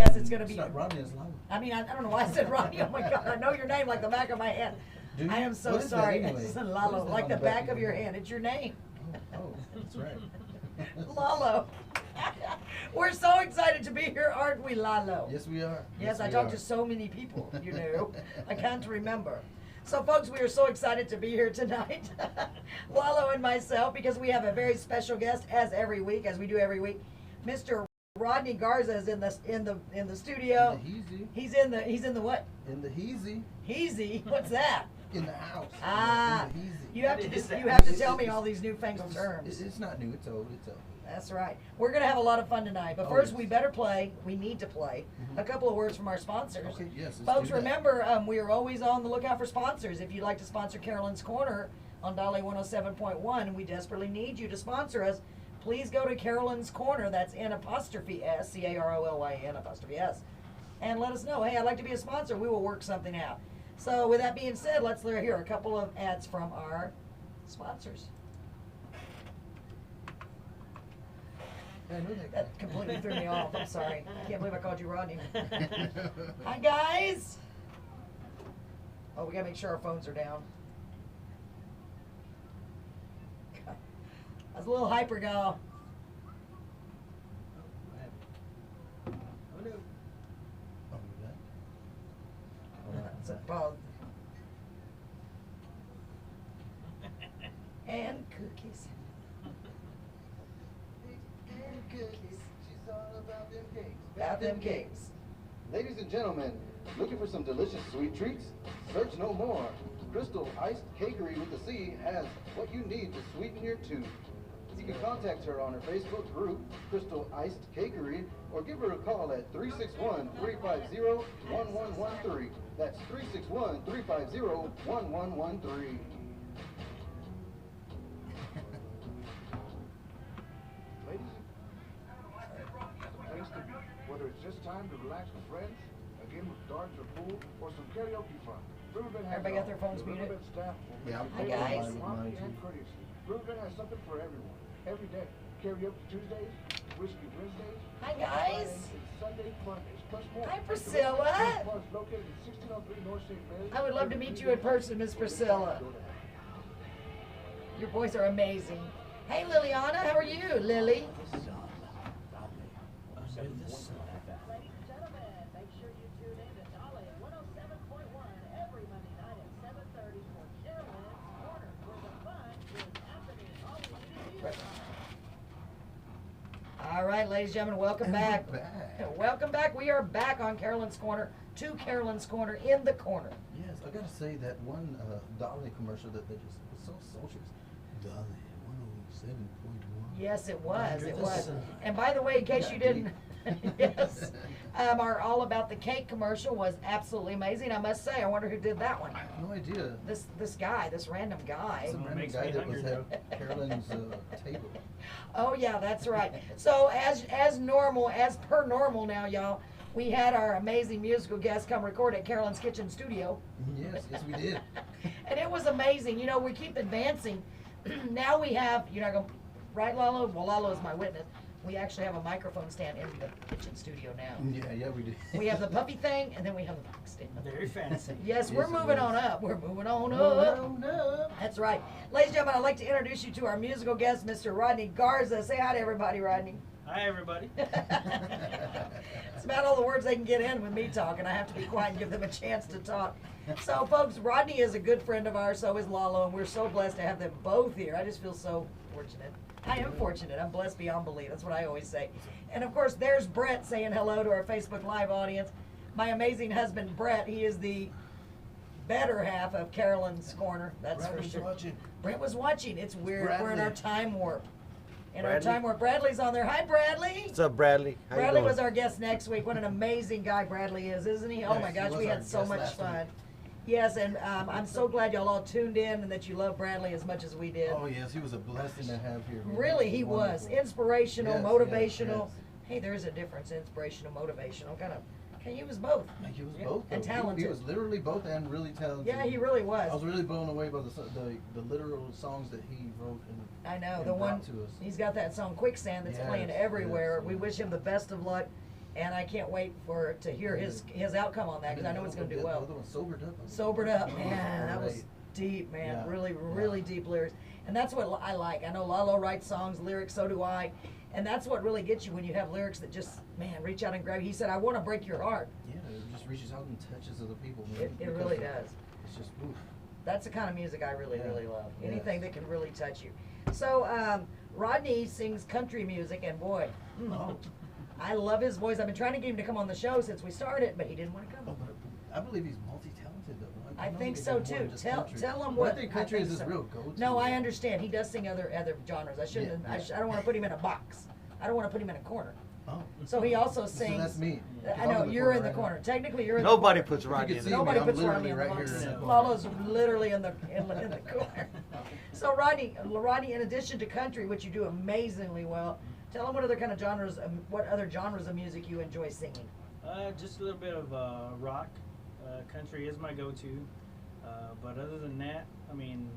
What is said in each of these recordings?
Yes, it's going to be. It's not Rodney, it's Lalo. I mean, I don't know why I said Rodney. Oh my God, I know your name like the back of my hand. I am so What is that sorry. anyway? It's What Lalo, is that like on the the back of your hand. It's your name. Oh, that's right. Lalo. We're so excited to be here, aren't we, Lalo? Yes, we are. Yes, I we talked are. to so many people, you know. I can't remember. So, folks, we are so excited to be here tonight, Lalo and myself, because we have a very special guest, as every week, as we do every week. Mr. Rodney Garza is in the studio. In the heezy. He's in the what? In the heezy. Heezy? What's that? In the house. Ah, In the heezy. you have to tell me all these newfangled terms. It's not new. It's old. It's old. That's right. We're going to have a lot of fun tonight. But Oh, first, yes. we better play. We need to play a couple of words from our sponsors. Okay, yes, let's Folks, do that. remember, we are always on the lookout for sponsors. If you'd like to sponsor Carolyn's Corner on Dolly 107.1, and we desperately need you to sponsor us, please go to Carolyn's Corner. That's N''S, CAROLYN''S. And let us know, hey, I'd like to be a sponsor. We will work something out. So with that being said, let's hear a couple of ads from our sponsors. Yeah, I know that. That completely threw me off. I'm sorry. I can't believe I called you Rodney. Hi, guys. Oh, we gotta make sure our phones are down. I was a little hyper, gal. It's a bug. And cookies. She's all about them cakes. About them cakes. Ladies and gentlemen, looking for some delicious sweet treats? Search no more. Crystal Iced Cakery with a C has what you need to sweeten your tooth. You can contact her on her Facebook group, Crystal Iced Cakery, or give her a call at 361-350-1113. That's 361-350-1113. Ladies, place to be. Whether it's just time to relax with friends, a game of darts or pool, or some karaoke fun. Riverbend has Everybody got their it all. phones The muted? Riverbend staff will Yeah, I'm Hi, guys. mine warmth too. and courtesy. Riverbend has something for everyone. Every day. Karaoke Tuesdays, Whiskey Wednesdays, Hi, guys. and Sunday Mondays, plus more. Hi, The Priscilla. Riverbend Club is located at 1603 North St. Mary's. I would love to meet you in person, Miss Priscilla. Your boys are amazing. Hey, Liliana, how are you, Lily? Ladies and gentlemen, make sure you tune in to Dolly 107.1 every Monday night at 7:30 for Carolyn's Corner, where the fun is happening. All you need to do. All right, ladies and gentlemen, welcome And back. we're back. Welcome back. We are back on Carolyn's Corner, to Carolyn's Corner, in the corner. Yes, I gotta say that one Dolly commercial that they just was so social. Dolly 107.1. Yes, it was. It This, was. And by the way, in case yeah, you didn't, yes, our All About the Cake commercial was absolutely amazing. I must say, I wonder who did that one. I have no idea. This guy, this random guy. Some random makes guy me that was hungry. at Carolyn's table. Oh yeah, that's right. So as per normal now, y'all, we had our amazing musical guest come record at Carolyn's Kitchen Studio. Yes, we did. And it was amazing. You know, we keep advancing. Now we have, you're not going to, right, Lalo? Well, Lalo is my witness. We actually have a microphone stand in the kitchen studio now. Yeah, we did. We have the puppy thing, and then we have the box stand. Very fancy. Yes, we're Yes, it moving was. on up. We're moving on Oh, up. no. That's right. Ladies and gentlemen, I'd like to introduce you to our musical guest, Mr. Rodney Garza. Say hi to everybody, Rodney. Hi, everybody. It's about all the words they can get in with me talking. I have to be quiet and give them a chance to talk. So, folks, Rodney is a good friend of ours, so is Lalo, and we're so blessed to have them both here. I just feel so fortunate. I am fortunate. I'm blessed beyond belief. That's what I always say. And, of course, there's Brett saying hello to our Facebook Live audience. My amazing husband, Brett, he is the better half of Carolyn's Corner. That's Brad for was sure. watching. Brett was watching. It's weird. We're in our Bradley. time warp. In our Bradley? time warp. Bradley's on there. Hi, Bradley. What's up, Bradley? How you Bradley doing? was our guest next week. What an amazing guy Bradley is, isn't he? Oh Yes, my he gosh, was we our had so guest much last fun. week. Yes, and I'm so glad y'all all tuned in and that you love Bradley as much as we did. Oh, yes, he was a blessing to have here. man. Really, he was Wonderful. inspirational, Yes, motivational. yes. Hey, there is a difference, inspirational, motivational. He was both. Yeah, he was Yeah, both. and though. talented. He was literally both and really talented. Yeah, he really I was. was really blown away by the literal songs that he wrote and I know and the one. brought to us. He's got that song "Quicksand" that's Yes, playing everywhere. yes, We yes. wish him the best of luck. and I can't wait to hear his outcome on that because I know it's going to do The well. other one, Sobered Up. Sobered Up, man, that was deep, man. Yeah. Really deep lyrics. And that's what I like. I know Lalo writes songs, lyrics, so do I. And that's what really gets you when you have lyrics that just, man, reach out and grab you. He said, I want to break your heart. Yeah, it just reaches out and touches other people, man. It really does. It's just, oof. That's the kind of music I really love. Anything Yes. that can really touch you. So, Rodney sings country music, and boy, I love his voice. I've been trying to get him to come on the show since we started, but he didn't want to come. Oh, but I believe he's multi-talented, though. I know think he so does more too. than just Tell country. him Well, what. I think country is his so. real go-to. No, I understand. He does sing other genres. I shouldn't. Yeah, yeah. I don't want to put him in a box. I don't want to put him in a corner. Oh. So he also sings. So that's me. I know you're in the corner. Technically, you're in Nobody the puts If you Rodney could in see the me, Nobody I'm puts literally Rodney in right the here box. in the corner. Lalo's literally in the corner. So Rodney, in addition to country, which you do amazingly well, tell them what other kind of genres, what other genres of music you enjoy singing. Just a little bit of rock. Country is my go-to. But other than that, I mean,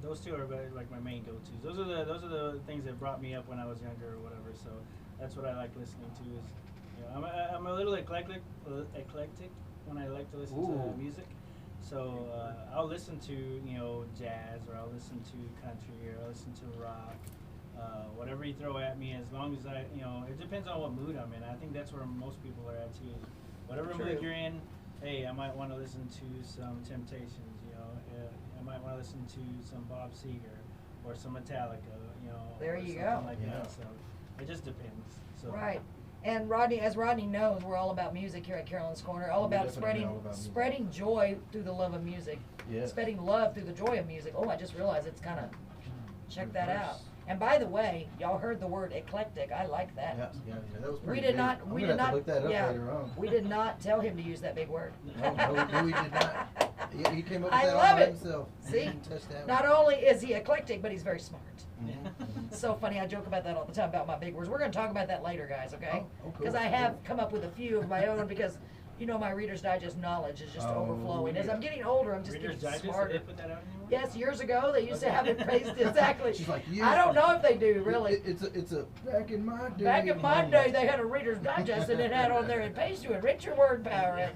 those two are like my main go-tos. Those are the things that brought me up when I was younger or whatever. So that's what I like listening to. Is I'm a little eclectic when I like to listen to music. So I'll listen to jazz, or I'll listen to country, or I'll listen to rock. Whatever you throw at me, as long as it depends on what mood I'm in. I think that's where most people are at too. Whatever mood you're in, hey, I might want to listen to some Temptations, I might want to listen to some Bob Seger or some Metallica, There or you something go. like Yeah. that. So it just depends. So. Right. And Rodney, as Rodney knows, we're all about music here at Carolyn's Corner. All We're about definitely all about music. spreading joy through the love of music. Yes. Spreading love through the joy of music. Oh, I just realized it's kind of, check that Reverse. out. And by the way, y'all heard the word eclectic. I like that. Yeah, that was We pretty did big. not. I'm We gonna did have not. to look that up Yeah, later on. we did not tell him to use that big word. No, he did not. He came up with I that love all by it. himself. He See, didn't touch that not one. only is he eclectic, but he's very smart. Mhm. It's so funny. I joke about that all the time about my big words. We're going to talk about that later, guys. Okay? Oh, cool, Because I have come up with a few of my own because. My Reader's Digest knowledge is just Oh, overflowing. As yeah. I'm getting older, I'm just Reader's getting Digest, did smarter. they put that out anymore? Yes, years ago they used to have it praised exactly. She's like, I don't know if they do really. It's a back in my day. Back in my day, they had a Reader's Digest and it had on there, it pays to enrich your word power.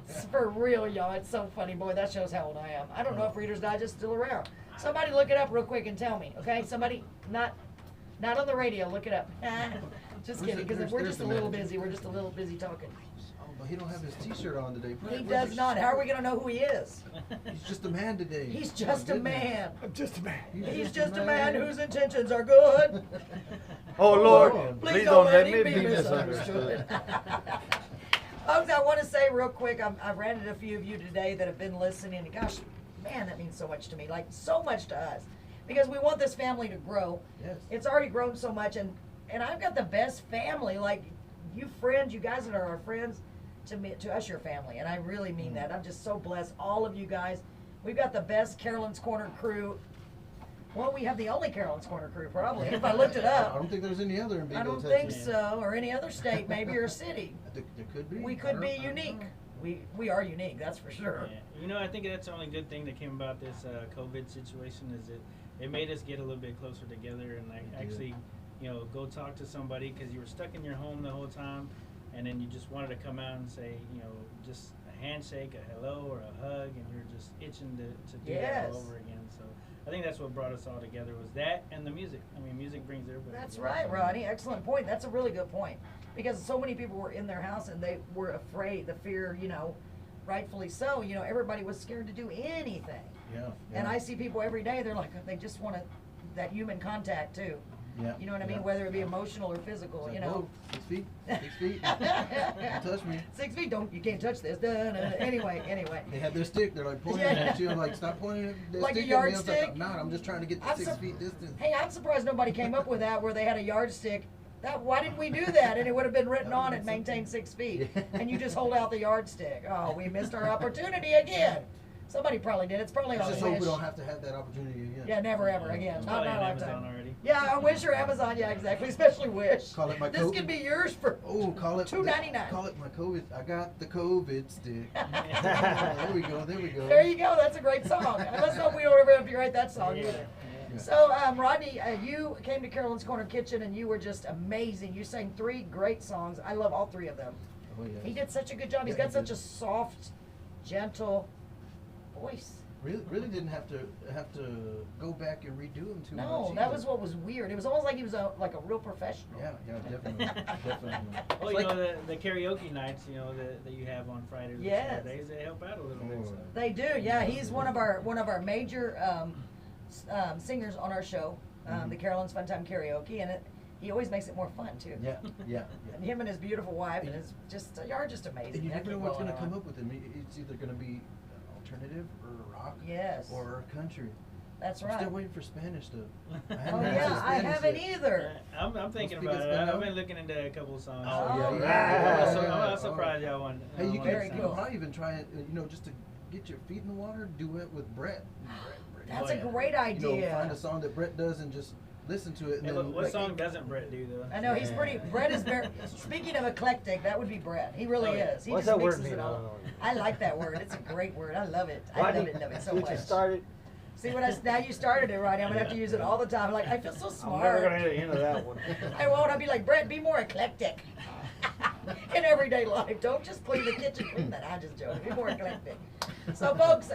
It's for real, y'all. It's so funny, boy. That shows how old I am. I don't know if Reader's Digest is still around. Somebody look it up real quick and tell me, okay? Somebody, not on the radio. Look it up. Just kidding, because we're there's just the a little manager. busy. We're just a little busy talking. Oh, but he don't have his T-shirt on today. He does not. How are we gonna know who he is? He's just a man today. He's My just a goodness. man. I'm just a man. He's just a man whose intentions are good. Oh Lord, please don't let me be misunderstood. Folks, I want to say real quick, I've ran into a few of you today that have been listening. And gosh, man, that means so much to me. Like, so much to us. Because we want this family to grow. Yes. It's already grown so much. And I've got the best family. Like, you friends, you guys that are our friends, to us, your family. And I really mean that. I'm just so blessed. All of you guys. We've got the best Carolyn's Corner crew. Well, we have the only Carolyn's Corner crew, probably, if I looked it I up. don't think there's any other in Bigo, I don't Texas. think so, or any other state, maybe, or city. There could be. We I could don't- be I don't unique. know. We are unique, that's for sure. Yeah. I think that's the only good thing that came about this COVID situation is it made us get a little bit closer together and like It did. actually, go talk to somebody because you were stuck in your home the whole time, and then you just wanted to come out and say, just a handshake, a hello, or a hug, and you're just itching to do that Yes. all over again. So I think that's what brought us all together was that and the music. I mean, music brings everybody. That's together. right, Rodney. Excellent point. That's a really good point. Because so many people were in their house and they were afraid, the fear, rightfully so. Everybody was scared to do anything. Yeah. And yeah. I see people every day, they're like, they just want that human contact too. Yeah. You know what I mean? yeah. Whether it be emotional or physical, It's like, whoa, 6 feet. 6 feet. Don't touch me. 6 feet, you can't touch this. Anyway. They had their stick. They're like pointing Yeah. at you. I'm like, stop pointing that Like a stick at me. I was yardstick? like, I'm not. I'm just trying to get the I'm 6 sur- feet distance. Hey, I'm surprised nobody came up with that where they had a yardstick. Why didn't we do that? And it would have been written on it, maintain 6 feet. Yeah. And you just hold out the yardstick. Oh, we missed our opportunity again. Somebody probably did. It's probably Let's on just a hope wish. we don't have to have that opportunity again. Yeah, never ever again. It's Not probably in our on Amazon lifetime. already. Yeah, on Wish or Amazon. Yeah, exactly. Especially Wish. Call it my This COVID. could be yours for. Oh, call it $2.99. Call it my COVID. I got the COVID stick. There we go. There we go. There you go. That's a great song. And let's hope we don't ever have to write that song Yeah. either. So, Rodney, you came to Carolyn's Corner Kitchen and you were just amazing. You sang 3 great songs. I love all 3 of them. Oh, yeah. He did such a good job. He's Yeah, got he such did. a soft, gentle voice. Really didn't have to go back and redo them too much. No, that either. was what was weird. It was almost like he was like a real professional. Yeah, definitely, definitely. Well, It's you like- know, the karaoke nights, you know, that you have on Fridays and Yes. Saturdays, they help out a little bit. So. They do, yeah. He's one of our major singers on our show, the Carolyn's Fun Time Karaoke, and he always makes it more fun too. Yeah. And him and his beautiful wife, and his you're just amazing. And you That never know keep what's going going to come on. up with him. It's either going to be alternative or rock, Yes. or country. That's I'm right. still waiting for Spanish to. Oh yeah, I haven't either. I'm thinking Speak about it. Espanol? I've been looking into a couple of songs. Oh, I'm surprised y'all want. Hey, you Very can cool. probably even try it, just to get your feet in the water, duet with Brett. That's Oh, a yeah. great idea. Find a song that Brett does and just listen to it. And Hey, then, what like, song doesn't Brett do though? I know he's pretty. Brett is very. Speaking of eclectic, that would be Brett. He really Oh, yeah. is. He What's just that word mixes mean? it I all. don't know. I like that word. It's a great word. I love it. I Rodney, love it so get much. you started. See what now you started it, Rodney. I'm gonna have to use it all the time. Like I feel so I'm never smart. gonna hit into that one. I won't. I'll be like Brett. Be more eclectic in everyday life. Don't just clean the kitchen. Clean that. I'm just joking. Be more eclectic. So, folks,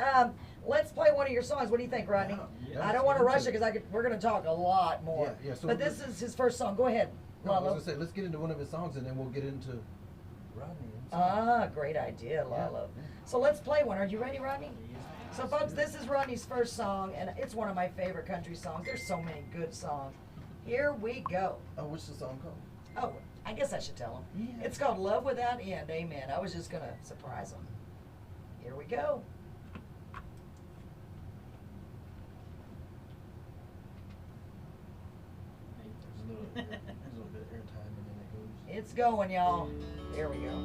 let's play one of your songs. What do you think, Rodney? Yeah, I don't want to let's rush it because we're gonna talk a lot more. Yeah, so but this is his first song. Go ahead, No, I was Lalo. gonna say, let's get into one of his songs and then we'll get into Rodney. himself. Great idea, Lalo. Yeah. So let's play one. Are you ready, Rodney? So, folks, this is Rodney's first song, and it's one of my favorite country songs. There's so many good songs. Here we go. Oh, what's the song called? Oh, I guess I should tell him. Yeah. It's called Love Without End. Amen. I was just going to surprise him. Here we go. There's a little bit of airtime and then it goes. It's going, y'all. Here we go.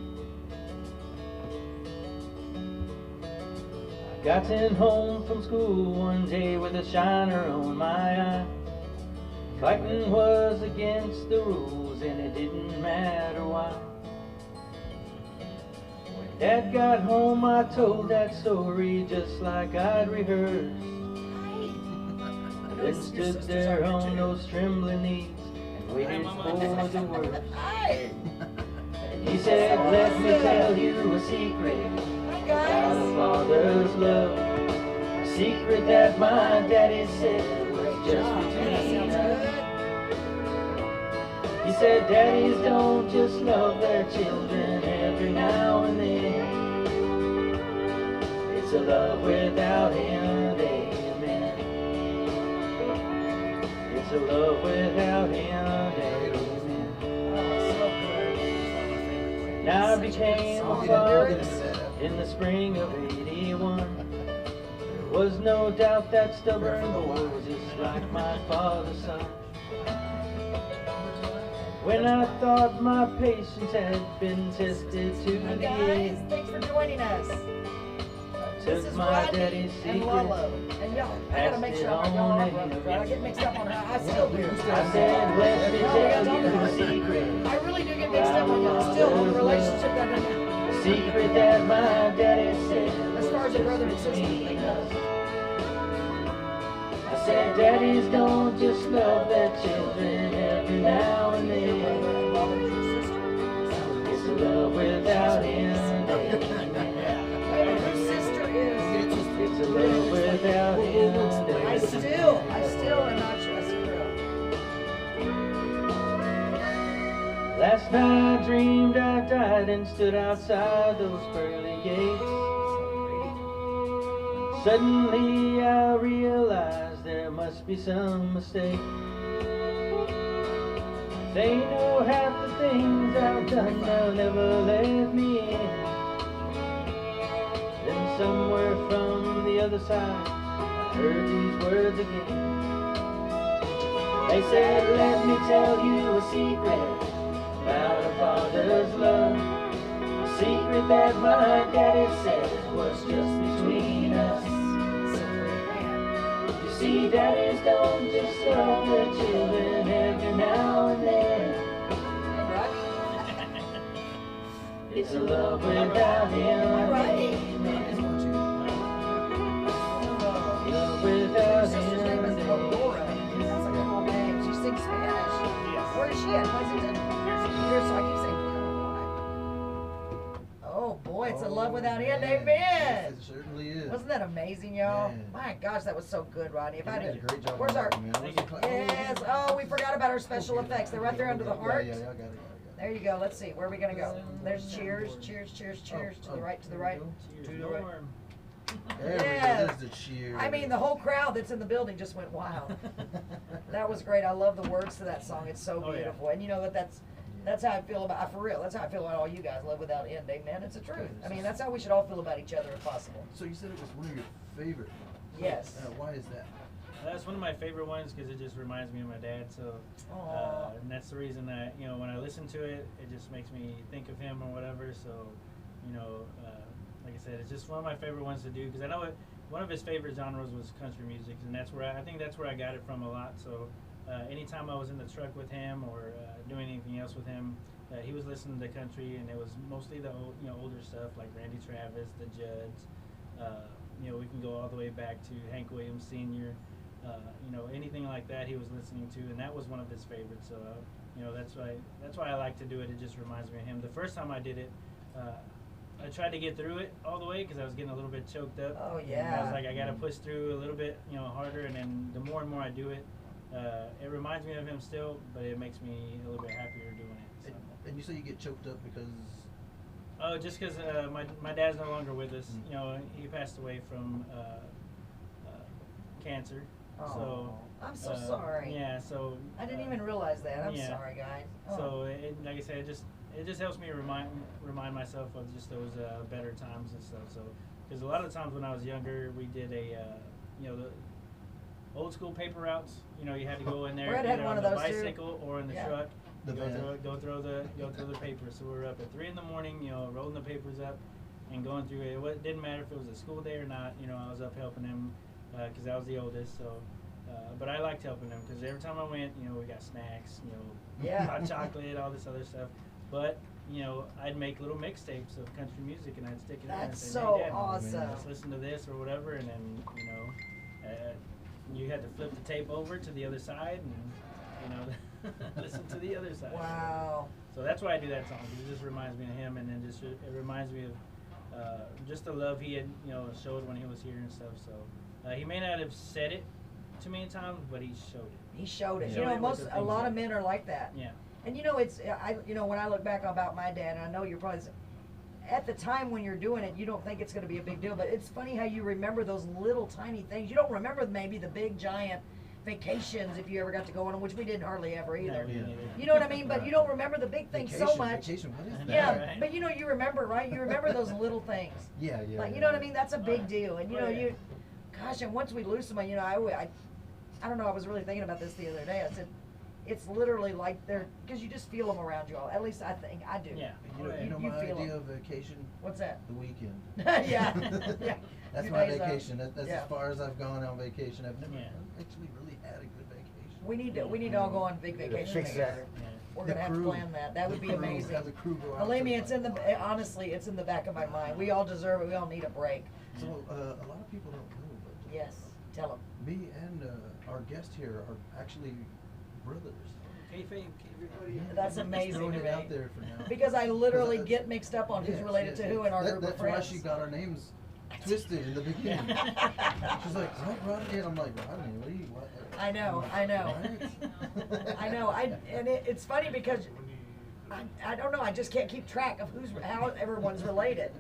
Gotten home from school one day with a shiner on my eye. Fighting was against the rules and it didn't matter why. When Dad got home I told that story just like I'd rehearsed. Then stood there on those trembling knees and waited for the worst. Hi. He said, let me tell you a secret Hi, about guys. a father's love. A secret that my daddy said was Great just job. Yeah, that between sounds us. good. He said, daddies don't just love their children every now and then. It's a love without end, amen. It's a love without end, amen. Oh, so good. Now I Such a good became song. a The father lyrics. in the spring of '81. There was no doubt that stubborn boy was just like my father's son. When I thought my patience had been tested to Hi, the guys. end, Thanks for joining us. I This took is my Rodney daddy's and secret. Lalo. And y'all, I gotta make sure I'm y'all are brothers, right? I get mixed up on her. I still do. I said, let me No, we gotta tell talk you about a it. secret. I really do get mixed up on y'all. Still, on the relationship that I'm in. A secret that my daddy said As far as a brother and sister between thing us. goes. I said, daddies don't just love their children every now and Your then. brother and Lalo's your sister. It's a love without end. Wait a minute, whose sister is? It's a love without end. I still am not sure. Last night I dreamed I died and stood outside those pearly gates. Suddenly I realized there must be some mistake. They know half the things I've done, they'll never let me in. Then somewhere from the other side, I heard these words again. They said, let me tell you a secret about a father's love. A secret that my daddy said was just between us. You see, daddies don't just love their children every now and then. It's a love without end. Love without Sister's name is end. Laura. Oh boy, it's a love Oh, without end. man. Amen. Yes, it certainly is. Wasn't that amazing, y'all? Man. My gosh, that was so good, Rodney. If You I did a did, great job. where's on our? that, man. Where's the cla- Yes. Oh, we forgot about our special effects. They're right there under the heart. Yeah, I got it. There you go. Let's see. Where are we gonna go? There's cheers, cheers, cheers, cheers. To the right, to the right. Cheers, To the right. Norm. There we go. Yes. There's the cheer. I mean, the whole crowd that's in the building just went wild. That was great. I love the words to that song. It's so Oh, yeah. beautiful. And you know that's how I feel about, for real, that's how I feel about all you guys. Love without end, amen. It's the truth. I mean, that's how we should all feel about each other if possible. So you said it was one of your favorite. Yes. Why is that? That's one of my favorite ones because it just reminds me of my dad. So, Aw. and that's the reason that when I listen to it, it just makes me think of him or whatever. So, like I said, it's just one of my favorite ones to do because I know one of his favorite genres was country music, and that's where I think that's where I got it from a lot. So, anytime I was in the truck with him or doing anything else with him, he was listening to country, and it was mostly the older stuff like Randy Travis, the Judds. We can go all the way back to Hank Williams Sr. Anything like that he was listening to, and that was one of his favorites. So, that's why I like to do it. It just reminds me of him. The first time I did it, I tried to get through it all the way because I was getting a little bit choked up. Oh, And I yeah. was like, I gotta push through a little bit, harder. And then the more and more I do it, it reminds me of him still, but it makes me a little bit happier doing it. So. And you say you get choked up because. Oh, just because my dad's no longer with us. Mm. He passed away from cancer. Oh, So I'm so sorry. Yeah, so I didn't even realize that. I'm yeah. sorry, guys. Oh. So like I said, it just helps me remind myself of just those better times and stuff. So because a lot of times when I was younger, we did the old school paper routes. You had to go in there Brett had either one on of the those, too. bicycle or in the Yeah. truck. The go van. through the paper. So we were up at 3 in the morning, rolling the papers up and going through it. It didn't matter if it was a school day or not. I was up helping him because I was the oldest. So, but I liked helping him because every time I went, we got snacks, Yeah. hot chocolate, all this other stuff. But I'd make little mixtapes of country music and I'd stick it in and That's say, so "Hey, Dad, awesome. let's listen to this or whatever." And then you had to flip the tape over to the other side and listen to the other side. Wow. So that's why I do that song. 'Cause it just reminds me of him, and then it reminds me of just the love he had showed when he was here and stuff. So he may not have said it too many times, but he showed it. He showed it. Showed it with the A lot things of men are like that. Yeah. And when I look back about my dad, and I know you're probably, at the time when you're doing it, you don't think it's going to be a big deal, but it's funny how you remember those little tiny things. You don't remember maybe the big giant vacations if you ever got to go on them, which we didn't hardly ever either. No, we didn't either. You know what I mean? But you don't remember the big things so much. Vacation, what is that? Yeah, Right. but you remember, right? You remember those little things. Yeah. Like, you know what I mean? That's a big deal. And Oh, yeah. gosh, and once we lose somebody, I don't know, I was really thinking about this the other day. I said, it's literally like because you just feel them around you all. At least I think, I do. Yeah. You know You my feel idea 'em. of vacation? What's that? The weekend. Yeah, yeah. That's Few my days out. vacation. That's Yeah. as far as I've gone on vacation. I've never Yeah. actually really had a good vacation. We need to all go on big vacation Fix that. together. Yeah. We're The gonna have to crew. plan that. That would be The crew. amazing. Have the crew go out Believe me, somewhere. honestly, it's in the back of my mind. We all deserve it. We all need a break. So a lot of people don't know, but Yes, tell them. me and our guest here are actually brothers. That's Just amazing throwing to it me. out there for now. Because I literally Because get mixed up on who's Yes, related yes, to who yes. in our group of That's friends. why she got our names twisted in the beginning. She's like, "What, Rodney?" And I'm like, "Rodney, what are you?" What? I know. What? I know. It's funny because I don't know. I just can't keep track of how everyone's related.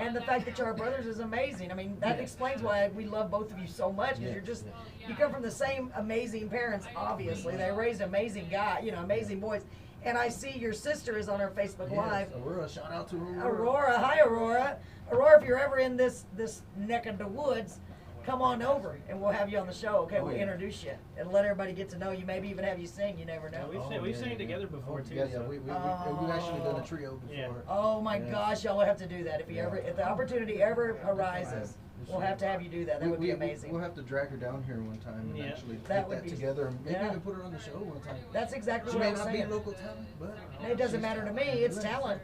And the fact that you're our brothers is amazing. I mean, that Yeah. explains why we love both of you so much, because you're just, you come from the same amazing parents, obviously. They raised amazing amazing boys. And I see your sister is on our Facebook Live. Yes, Aurora, shout out to Aurora. Aurora, hi Aurora. Aurora, if you're ever in this neck of the woods, come on over and we'll have you on the show. Okay, Oh, we'll yeah. introduce you and let everybody get to know you. Maybe even have you sing. You never know. We've sang together before too. Yeah, yeah, so- we've actually done a trio before. Yeah. Oh my Yeah. gosh, y'all will have to do that if if the opportunity ever arises. Yeah. We'll have to have you do that. That would be amazing. We'll have to drag her down here one time and Yeah. actually That put would that be- together and maybe yeah. even put her on the show one time. That's exactly She what may I'm not saying. be local talent, but It doesn't she's matter to me. talented. It's talent.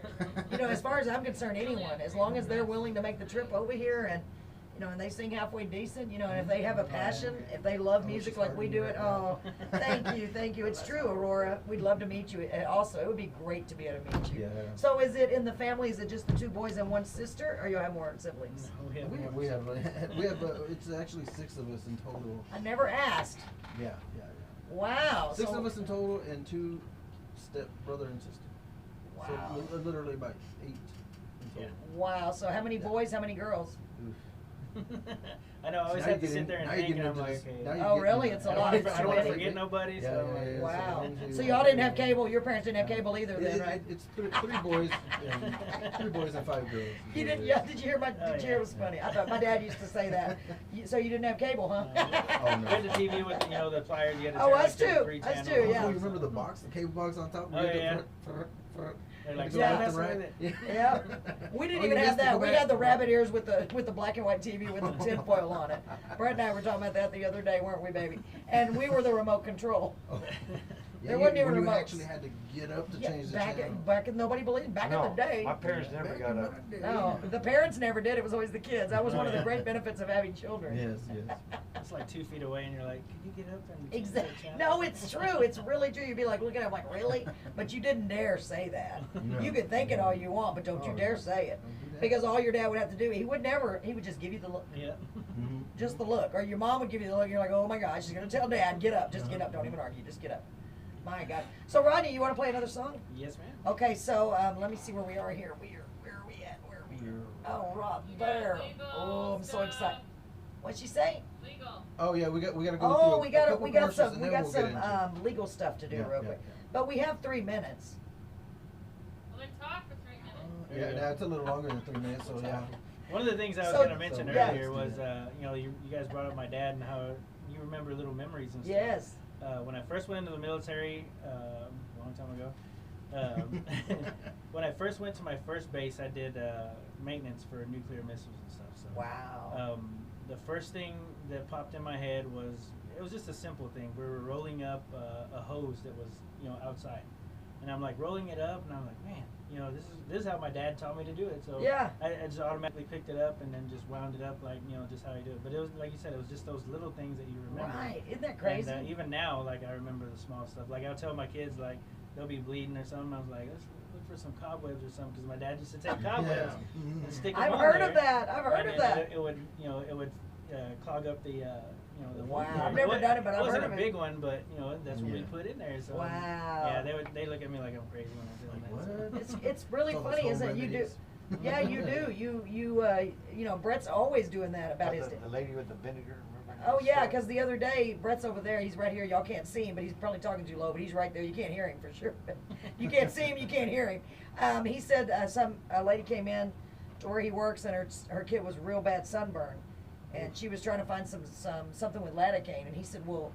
As far as I'm concerned, anyone, as long as they're willing to make the trip over here and You know, and they sing halfway decent, you know, and if they have a passion, if they love music like we do it, oh, thank you. It's true, Aurora. We'd love to meet you. And also, it would be great to be able to meet you. Yeah. So is it in the family, is it just the 2 boys and 1 sister, or you have more siblings? No, We have it's actually 6 of us in total. I never asked. Yeah. Wow. 6 so, of us in total and 2 step brother and sister. Wow. So literally about 8 in total. Wow. So how many boys, how many girls? Oof. I know. I always Now have you to get sit in- there and now you think, get and I'm into like, this- okay. now you Oh, get really? into- It's a I lot. don't It's want to too many. forget nobody, so I'm like, Wow. So So y'all didn't have cable, your parents didn't have cable either then, right? It's 3 boys and 3 boys and 5 girls. You didn't, yeah, did you hear Oh, did you hear yeah. it was funny? I thought my dad used to say that. So you didn't have cable, huh? Oh, no. You had the TV with, you know, the pliers. You had to Oh, turn us like too. 3 Us channels. too, yeah. Oh, you remember the box, the cable box on top? Oh, yeah. They're like, Go yeah, left that's and right. right. Yeah. We didn't Oh, even you have missed it, that. go We back. had the rabbit ears with the black and white TV with the tinfoil on it. Brett and I were talking about that the other day, weren't we, baby? And we were the remote control. Oh. There wasn't even when you remotes. actually had to get up to Yeah, change the back channel. back in nobody believed back No, in the day. my parents never Back got in up. my day. No, the parents never did. It was always the kids. That was one of the great benefits of having children. Yes. It's like 2 feet away, and you're like, can you get up and change the Exactly. channel?" No, it's true. It's really true. You'd be like looking at him like, really? But you didn't dare say that. No. You could think it all you want, but don't you Oh, dare no. say it. Don't do that. Because all your dad would have to do, he would just give you the look. Yeah. Mhm. Just the look. Or your mom would give you the look, and you're like, oh my gosh, she's going to tell dad, get up. Just get up. Don't even argue. Just get up. My God. So, Rodney, you want to play another song? Yes, ma'am. Okay, so let me see where we are here. Where are we at? Oh, Rob, there. Oh, I'm so excited. What'd she say? Oh yeah, we got to go Oh, through we a got couple we got commercials some and we then got we'll get some into it. legal stuff to do Yeah, real yeah, quick. yeah. But we have 3 minutes. Well, then talk for 3 minutes. Yeah, now it's a little longer than 3 minutes, so yeah. One of the things I was So- going to mention so- yeah. earlier was, you know, you guys brought up my dad and how you remember little memories and stuff. Yes. When I first went into the military, a long time ago, when I first went to my first base, I did maintenance for nuclear missiles and stuff. So, Wow. the first thing that popped in my head was, it was just a simple thing. We were rolling up a hose that was, you know, outside. And I'm like rolling it up, and I'm like, man, you know, this is how my dad taught me to do it. So Yeah. I just automatically picked it up and then just wound it up like, you know, just how you do it. But it was, like you said, it was just those little things that you remember. Right. Isn't that crazy? And even now, like, I remember the small stuff. Like, I'll tell my kids, like, they'll be bleeding or something. I was like, let's look for some cobwebs or something, because my dad used to take cobwebs Yeah. and stick them I've on heard there. of that. I've heard And of then that. It would, you know, it would clog up the, you know, the Wow. wound. I've never done it, but I've wasn't heard a of it. big one, but, you know, that's what we Yeah. put in there. So, Wow. Yeah, they look at me like I'm crazy when I'm doing Like, that. what? It's really All those funny, home isn't it? You do. remedies. Yeah, you do. You know, Brett's always doing that about his. The lady with the vinegar, remember? Oh yeah, because the other day Brett's over there. He's right here. Y'all can't see him, but he's probably talking too low. But he's right there. You can't hear him for sure. You can't see him. You can't hear him. He said a lady came in to where he works, and her kid was real bad sunburn, and she was trying to find something with lidocaine, and he said, well,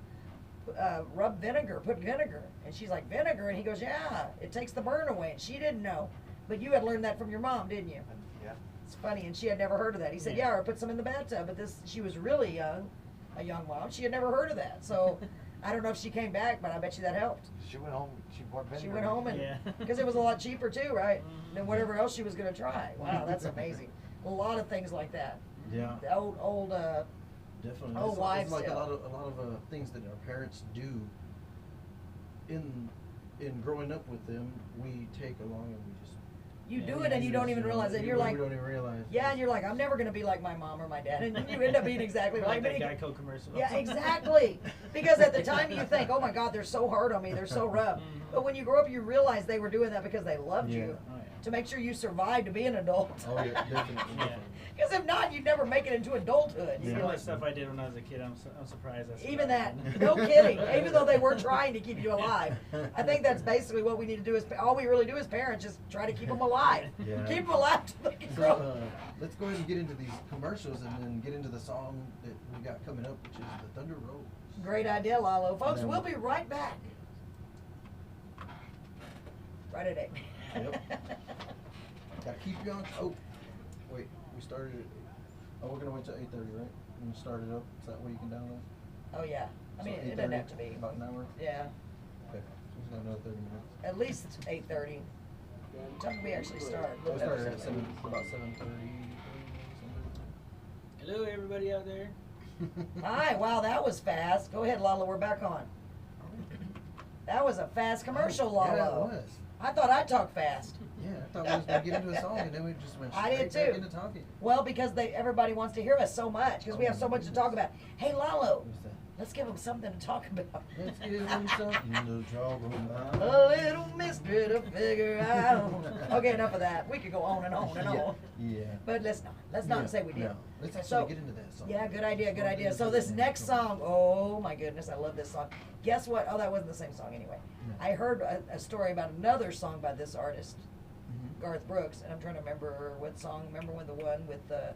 rub vinegar, put vinegar, and she's like, vinegar, and he goes, yeah, it takes the burn away, and she didn't know, but you had learned that from your mom, didn't you? Yeah. It's funny, and she had never heard of that. He said, yeah, or put some in the bathtub, but she was really young, a young mom. She had never heard of that, so I don't know if she came back, but I bet you that helped. She went home, she bought vinegar. She went home and, Yeah. because it was a lot cheaper too, right? Than whatever else she was gonna try. Wow, that's amazing. A lot of things like that. Yeah. The old, Definitely. Oh, It's wives like a tale. lot of things that our parents do. In growing up with them, we take along and we just. you Yeah, do it and you don't even realize it. You're like, we don't even realize. yeah, and you're like, I'm never gonna be like my mom or my dad, and you end up being exactly Like like that me. Geico commercial. Yeah, exactly. Because at the time you think, oh my God, they're so hard on me, they're so rough. But when you grow up, you realize they were doing that because they loved you, Oh, yeah. to make sure you survived to be an adult. Oh yeah, definitely. Yeah. definitely. Because if not, you'd never make it into adulthood. You'd Some be of like, the stuff I did when I was a kid, I'm surprised. I even that, survived. no kidding. Even though they were trying to keep you alive, I think that's basically what we need to do. Is all we really do as parents just try to keep them alive, Yeah. keep them alive till they can So, grow. let's go ahead and get into these commercials and then get into the song that we got coming up, which is the Thunder Rolls. Great idea, Lalo. Folks, then- we'll be right back. Right at 8. Yep. Gotta keep you on. Oh, wait, we started at. Oh, we're gonna wait till 8:30, right? And start it up. Is that where you can download? Oh yeah. I mean, So it doesn't 8:30, have to be. About an hour. Yeah, Okay, so we got another 30 minutes. at least 8:30. Time we actually start. We started at about 7:30. Hello, everybody out there. Hi, wow, that was fast. Go ahead, Lalo, we're back on. That was a fast commercial, Lalo. Yeah, it was. I thought I'd talk fast. Yeah, I thought we was gonna get into a song and then we just went I did straight back too. into talking. Well, because everybody wants to hear us so much, because we have so much to talk about. Hey, Lalo, What's that? let's give them something to talk about. Let's give him something to talk about. A little mystery to figure out. Okay, enough of that. We could go on and on and on. Yeah. But let's not. Let's not say we did. No. Let's actually So- get into that song. Yeah, good idea, good idea. So this next song, oh my goodness, I love this song. Guess what? Oh, that wasn't the same song anyway. No. I heard a story about another song by this artist, Mhm. Garth Brooks, and I'm trying to remember what song. Remember when the one with the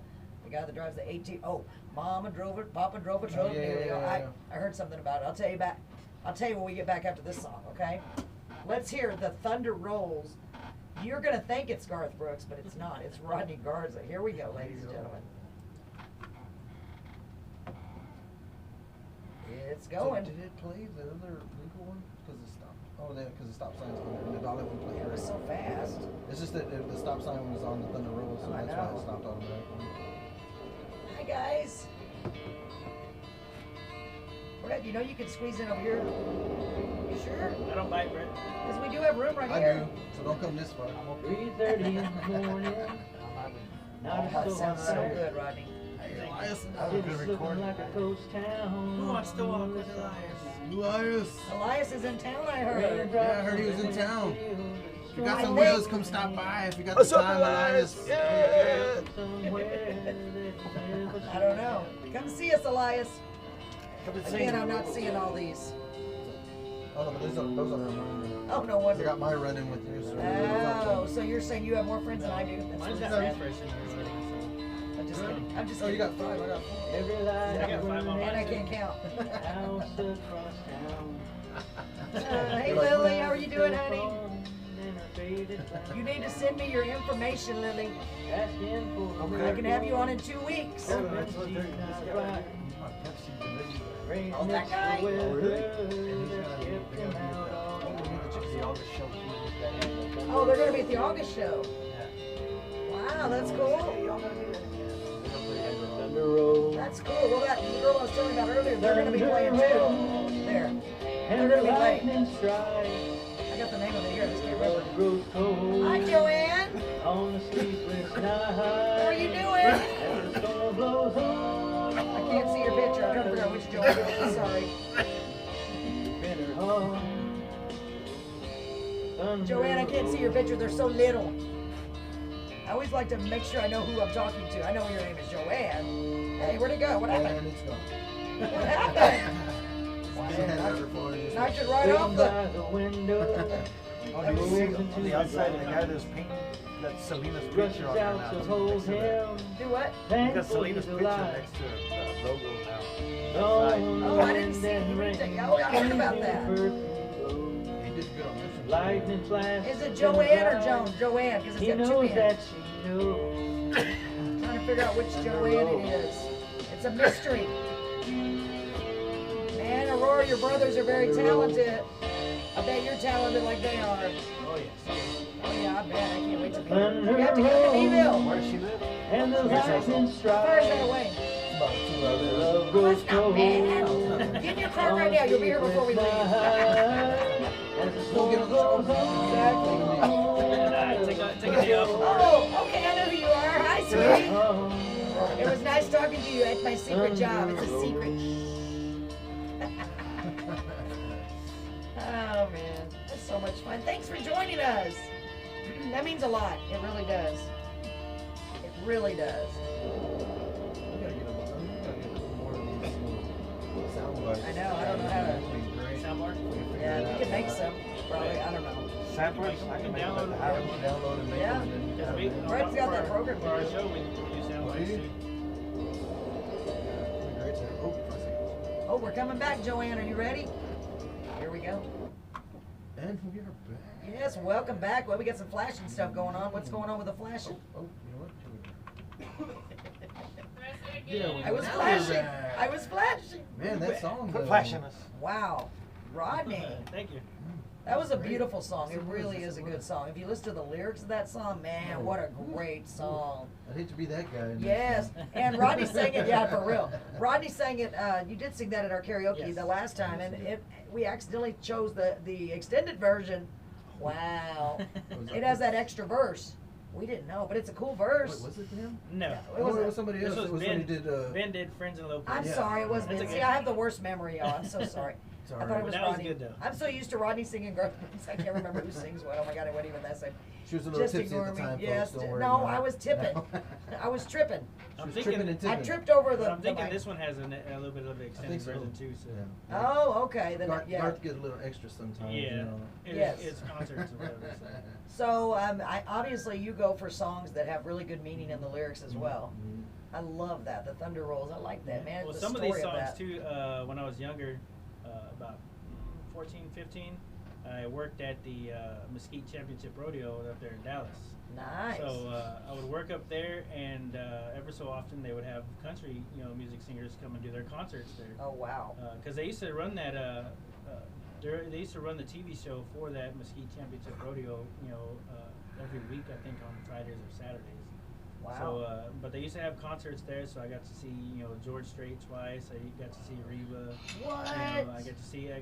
guy that drives the 18? Oh, Mama drove it, Papa drove a truck. yeah, Here we go. yeah. I heard something about it. I'll tell you when we get back after this song. Okay? Let's hear The Thunder Rolls. You're gonna think it's Garth Brooks, but it's not. It's Rodney Garza. Here we go, ladies and gentlemen. It's going. So did it play the other legal one? Because it stopped. Oh, yeah, because the stop sign's on there. Did all of them play It was right? so fast. It's just that the stop sign was on the Thunder Roll, so I that's why know. it stopped automatically. Hi guys. Brett, you know you can squeeze in over here. You sure? I don't bite, Brett. Because we do have room right I here. do, so don't come this far. 3:30 in the morning. Now Oh, that it's so sounds so hot. good, Rodney. Hey, Elias. It's looking like a ghost town. Who wants to walk with Elias. Elias is in town, I heard. Yeah, I heard he was in town. If you got I some think- wheels, come stop by. If you got the time, Elias. I don't know. Come see us, Elias. Again, I'm not seeing all these. Oh, no, but those are mine. Oh, no I wonder. got my running with you. So Oh, so you're saying you have more friends than I do? That's Mine's what got you're saying. refresh in here already, I'm just kidding. I'm just Oh, you kidding. got 5. I got 4. Every light I got 5 on And I mine. can't count. house across town. Hey, Lily, how are you doing, honey? In a faded cloud. You need to send me your information, Lily. Asking for I can have you on in 2 weeks. Oh, that's what they're just right. Rain Oh, that mixed guy? with Oh, really? weather that kept him out all Oh, they're gonna be at the August show. Wow, that's cool. Thunder roll. That's cool. Well, that girl I was telling you about earlier, they're gonna be playing too. There. They're gonna be playing. lightning strike. I got the name of it here. I just can't remember. Love grows cold. Hi, Joanne. On the sleepless night. How are you doing? And the storm blows on. I can't see your picture. I'm trying to figure out which Joanne it is. Sorry. Bitter heart. Thunder Joanne, I can't see your picture. They're so little. I always like to make sure I know who I'm talking to. I know your name is Joanne. Hey, where'd it go? What And happened? it's gone. What happened? Knocked it right off Sitting the... by the window. Oh, do you see on the outside the guy that's painting that Selena's Rushes picture on there out now? to too, hold next to that. him. Do what? You got Thankful Selena's he's picture alive. next to the logo now. Oh, I didn't see it. You need to- oh, I heard about that. He did good on this one. Lightning flash. Is it Joanne or Joan? Joanne, because it's He got two knows that N's. she knows. Trying to figure out which Joanne it is. It's a mystery. Man, Aurora, your brothers are very talented. I bet you're talented like they are. Oh, yes. Oh yeah, I bet. I can't wait to meet her. Thunder You have to come to Meeville. Where does she live? And the lightning How far is that strikes. away? About 2 hours. Love Oh, grows that's not cold. bad. Get in your car right now. You'll be here before we leave. As the We'll get on storm the show. blows Exactly. Alright, take a day off. Oh, okay. I know who you are. Hi, sweetie. It was nice talking to you at my secret job. It's a secret. Oh man, that's so much fun. Thanks for joining us. That means a lot. It really does. It really does. We gotta get more of these sound bites. I know, I don't know how to- Soundboard? Yeah, we could make some. Probably. I don't know. Samples? I can make Download it. it. I Have them download and make Yeah. them and Because then. we, Brett's got that for- program For our to do. show, we use soundboards too. Great to- oh, I see. Oh, we're coming back, Joanne. Are you ready? Here we go. And we are back. Yes, welcome back. Well, we got some flashing stuff going on. What's going on with the flashing? Oh, you know what? Press it Yeah, again. I was Now flashing. we're back. I was flashing. Man, that song. Quit though. flashing us. Wow. Rodney. Thank you. That was a Great. beautiful song. Yes, It it was. really Yes, is a it good was. song. If you listen to the lyrics of that song, man, Oh. what a great song. I'd hate to be that guy. in this Yes, song. and Rodney sang it. Yeah, for real. Rodney sang it. You did sing that at our karaoke Yes. the last time, and Yes, we accidentally chose the extended version. Wow, Was it has that extra verse. We didn't know, but it's a cool verse. Wait, was it him? No. Yeah, Oh, it was somebody This else. was It was Ben. when he did. Ben did Friends and Lopez. I'm Yeah. sorry, it was That's Ben. okay. See, I have the worst memory. Oh, I'm so sorry. It's I all thought right. it was That was Rodney. good, though. I'm so used to Rodney singing Garth Brooks, I can't remember who sings what. Oh my God, it wasn't even that same. She was a little Just tipsy ignore at the me. time, Yes, folks. Don't worry. no, about I it. was tipping. No. I was tripping. She I'm was thinking- tripping and I tipping. tripped over the. I'm thinking the this one has a little bit of an I extended think so. version too. So. Yeah. Oh, okay. Then Garth, yeah. Garth get a little extra sometimes. Yeah. You know. Yes. It's concerts or whatever. So. So I obviously you go for songs that have really good meaning in the lyrics as well. Mhm. I love that. The Thunder Rolls. I like that, man. Well, the some of story these songs that. too. When I was younger, about 14, 15, I worked at the Mesquite Championship Rodeo up there in Dallas. Nice. So I would work up there, and ever so often they would have country, music singers come and do their concerts there. Oh wow. Because they used to run that. They used to run the TV show for that Mesquite Championship Rodeo. Every week, I think on Fridays or Saturdays. Wow. So, but they used to have concerts there, so I got to see, George Strait twice. I got to see Reba. What? I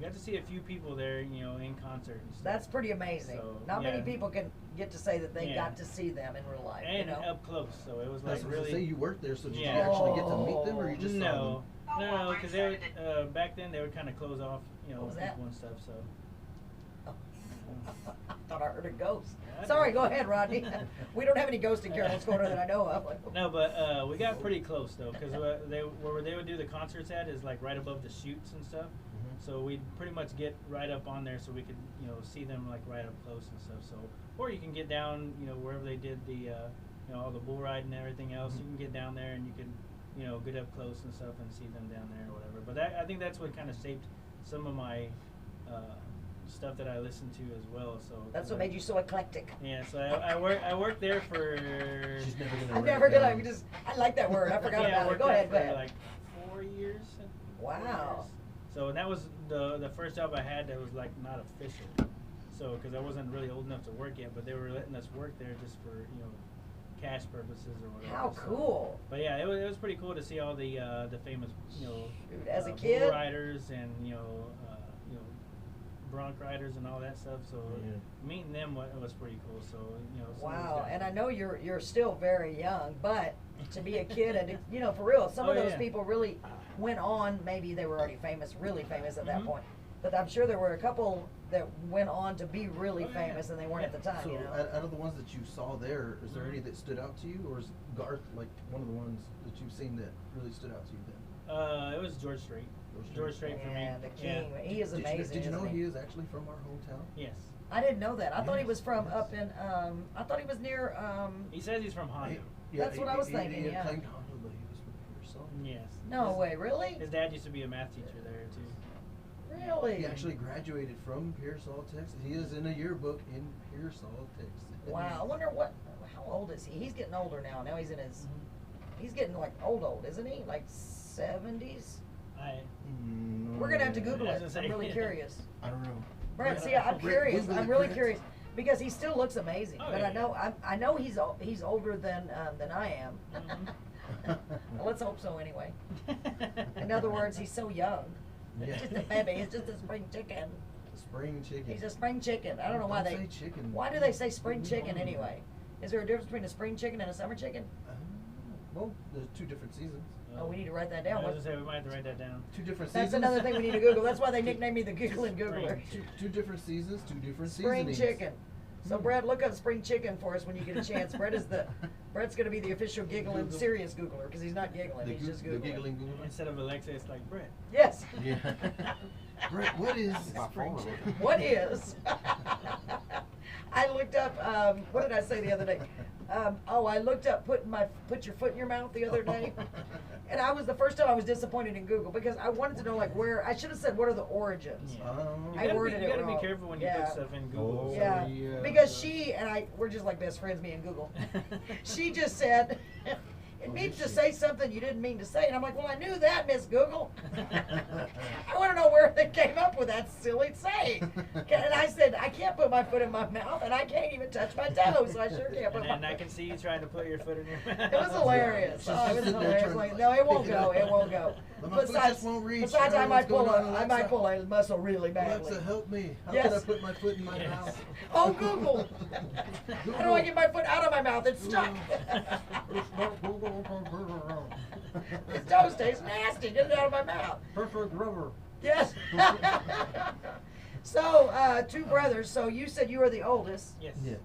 got to see a few people there, in concert. And stuff. That's pretty amazing. So, Not many yeah. people can get to say that they Yeah. got to see them in real life. And you know? up close, so it was That's like what I really. say. You worked there, so did Yeah. you actually get to meet them, or you just saw No, no, because they would, back then they would kind of close off, What was people that? and stuff. So. I thought I heard a ghost. Yeah, I Sorry, know. go ahead, Rodney. We don't have any ghosts in Carolyn's Corner that I know of. No, but we got pretty close though, because where they would do the concerts at is like right above the chutes and stuff. Mhm. So we'd pretty much get right up on there, so we could see them like right up close and stuff. So, or you can get down, wherever they did the all the bull ride and everything else. You can get down there and you can get up close and stuff and see them down there or whatever. But I think that's what kind of shaped some of my stuff that I listened to as well. So That's what made you so eclectic. Yeah, so I worked there for. She's never gonna. I'm write never it gonna. down. I like that word. I forgot Yeah, I about it. worked Go there ahead. Go for ahead. like 4 years. Wow. 4 years. So that was the first job I had that was like not official. So because I wasn't really old enough to work yet, but they were letting us work there just for cash purposes or whatever. How so- cool. But yeah, it was pretty cool to see all the famous Dude, as a bull kid. riders and bronc riders and all that stuff. So Yeah. meeting them was pretty cool. So some of these Wow, guys- and I know you're still very young, but to be a kid and for real, some of Oh, those yeah. people really went on. Maybe they were already famous, really famous at that Mhm. point. But I'm sure there were a couple that went on to be really Oh, yeah. famous, and they weren't at the time. So, out of the ones that you saw there, is there any that stood out to you, or is Garth like one of the ones that you've seen that really stood out to you? Then It was George Strait. George George Strait for me. Yeah, the king. He is Did amazing. you know isn't he is actually from our hometown? Yes. I didn't know that. I thought he Yes, was from yes. up in. I thought he was near. He says he's from Hondo. That's what I was thinking, He yeah. claimed Hondo, but he was from Pearsall. Yes. No His- way, really? His dad used to be a math teacher there too. Really? He actually graduated from Pearsall, Texas. He is in a yearbook in Pearsall, Texas. Wow. I wonder how old is he? He's getting older now. Now he's in his. He's getting like old, isn't he? Like 70s. We're gonna have to Google I it. was I'm gonna really say, curious. I don't know. Brent, Yeah. see, I'm Brent, curious. Google I'm it, really Brent. curious because he still looks amazing. Oh, but yeah. I know he's older than I am. Mhm. Well, let's hope so anyway. In other words, he's so young. Yeah. He's just a baby. He's just a spring chicken. Spring chicken. He's a spring chicken. I don't know why Don't they. say chicken. Why do they say spring chicken anyway? Is there a difference between a spring chicken and a summer chicken? Well, there's 2 different seasons. Oh, we need to write that I down. was gonna say we might have to write that down. 2 different That's seasons. another thing we need to Google. That's why they nicknamed me the Googling Googler. Two different seasons, 2 different Spring seasonings. chicken. So Brett, look up spring chicken for us when you get a chance. Brett's going to be the official giggling Google. serious Googler because he's not giggling. The, He's just the Googling. giggling Googler. Instead of Alexa, it's like Brett. Yes. Yeah. Brett, what is My spring phone. chicken? What is? I looked up. What did I say the other day? I looked up put your foot in your mouth the other day, and the first time I was disappointed in Google because I wanted to know like where I should have said what are the origins. Yeah. Oh. I worded you it gotta wrong. be careful when you Yeah. put stuff in Google. Oh. so- Yeah, yeah. because she and I we're just like best friends, me and Google. She just said, it means to say something you didn't mean to say. And I'm like, well, I knew that, Miss Google. I want to know where they came up with that silly saying. And I said, I can't put my foot in my mouth, and I can't even touch my toes, so I sure can't put And my I can see you trying to put your foot in your mouth. It was hilarious. She's Oh, it was sitting there hilarious. trying Like, to, no, it won't go. It won't go. But my foot just won't reach. Besides, I might pull Alexa? a muscle really badly. Alexa, help me. How Yes. can I put my foot in my Yes. mouth? Oh, Google. How do I get my foot out of my mouth? It's stuck. His toes taste nasty. Get it out of my mouth. Perfect rubber. Yes. So, two brothers. So you said you were the oldest. Yes. Yes.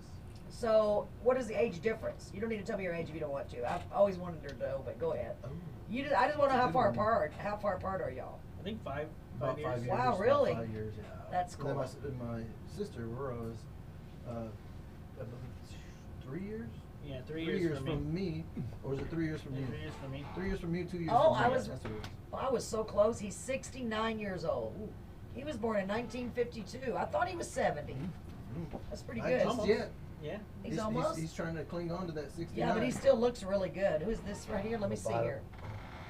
So what is the age difference? You don't need to tell me your age if you don't want to. I've always wanted to know, but go ahead. Oh. I just want to know how Good far one. apart. How far apart are y'all? I think five About years. 5 years. Wow, about really? 5 years, yeah. That's And then cool. my sister, Aurora, was, I believe, 3 years? Yeah, 3 3 years, years from from me. Or was it 3 years from Yeah, you? 3 years from me. 3 years from you, 2 years Oh, from I me. was- That's what it was. I was so close. He's 69 years old. He was born in 1952. I thought he was 70. That's pretty I good. just yet. Yeah. He's almost. He's trying to cling on to that 69. Yeah, but he still looks really good. Who's this right here? Let me see here.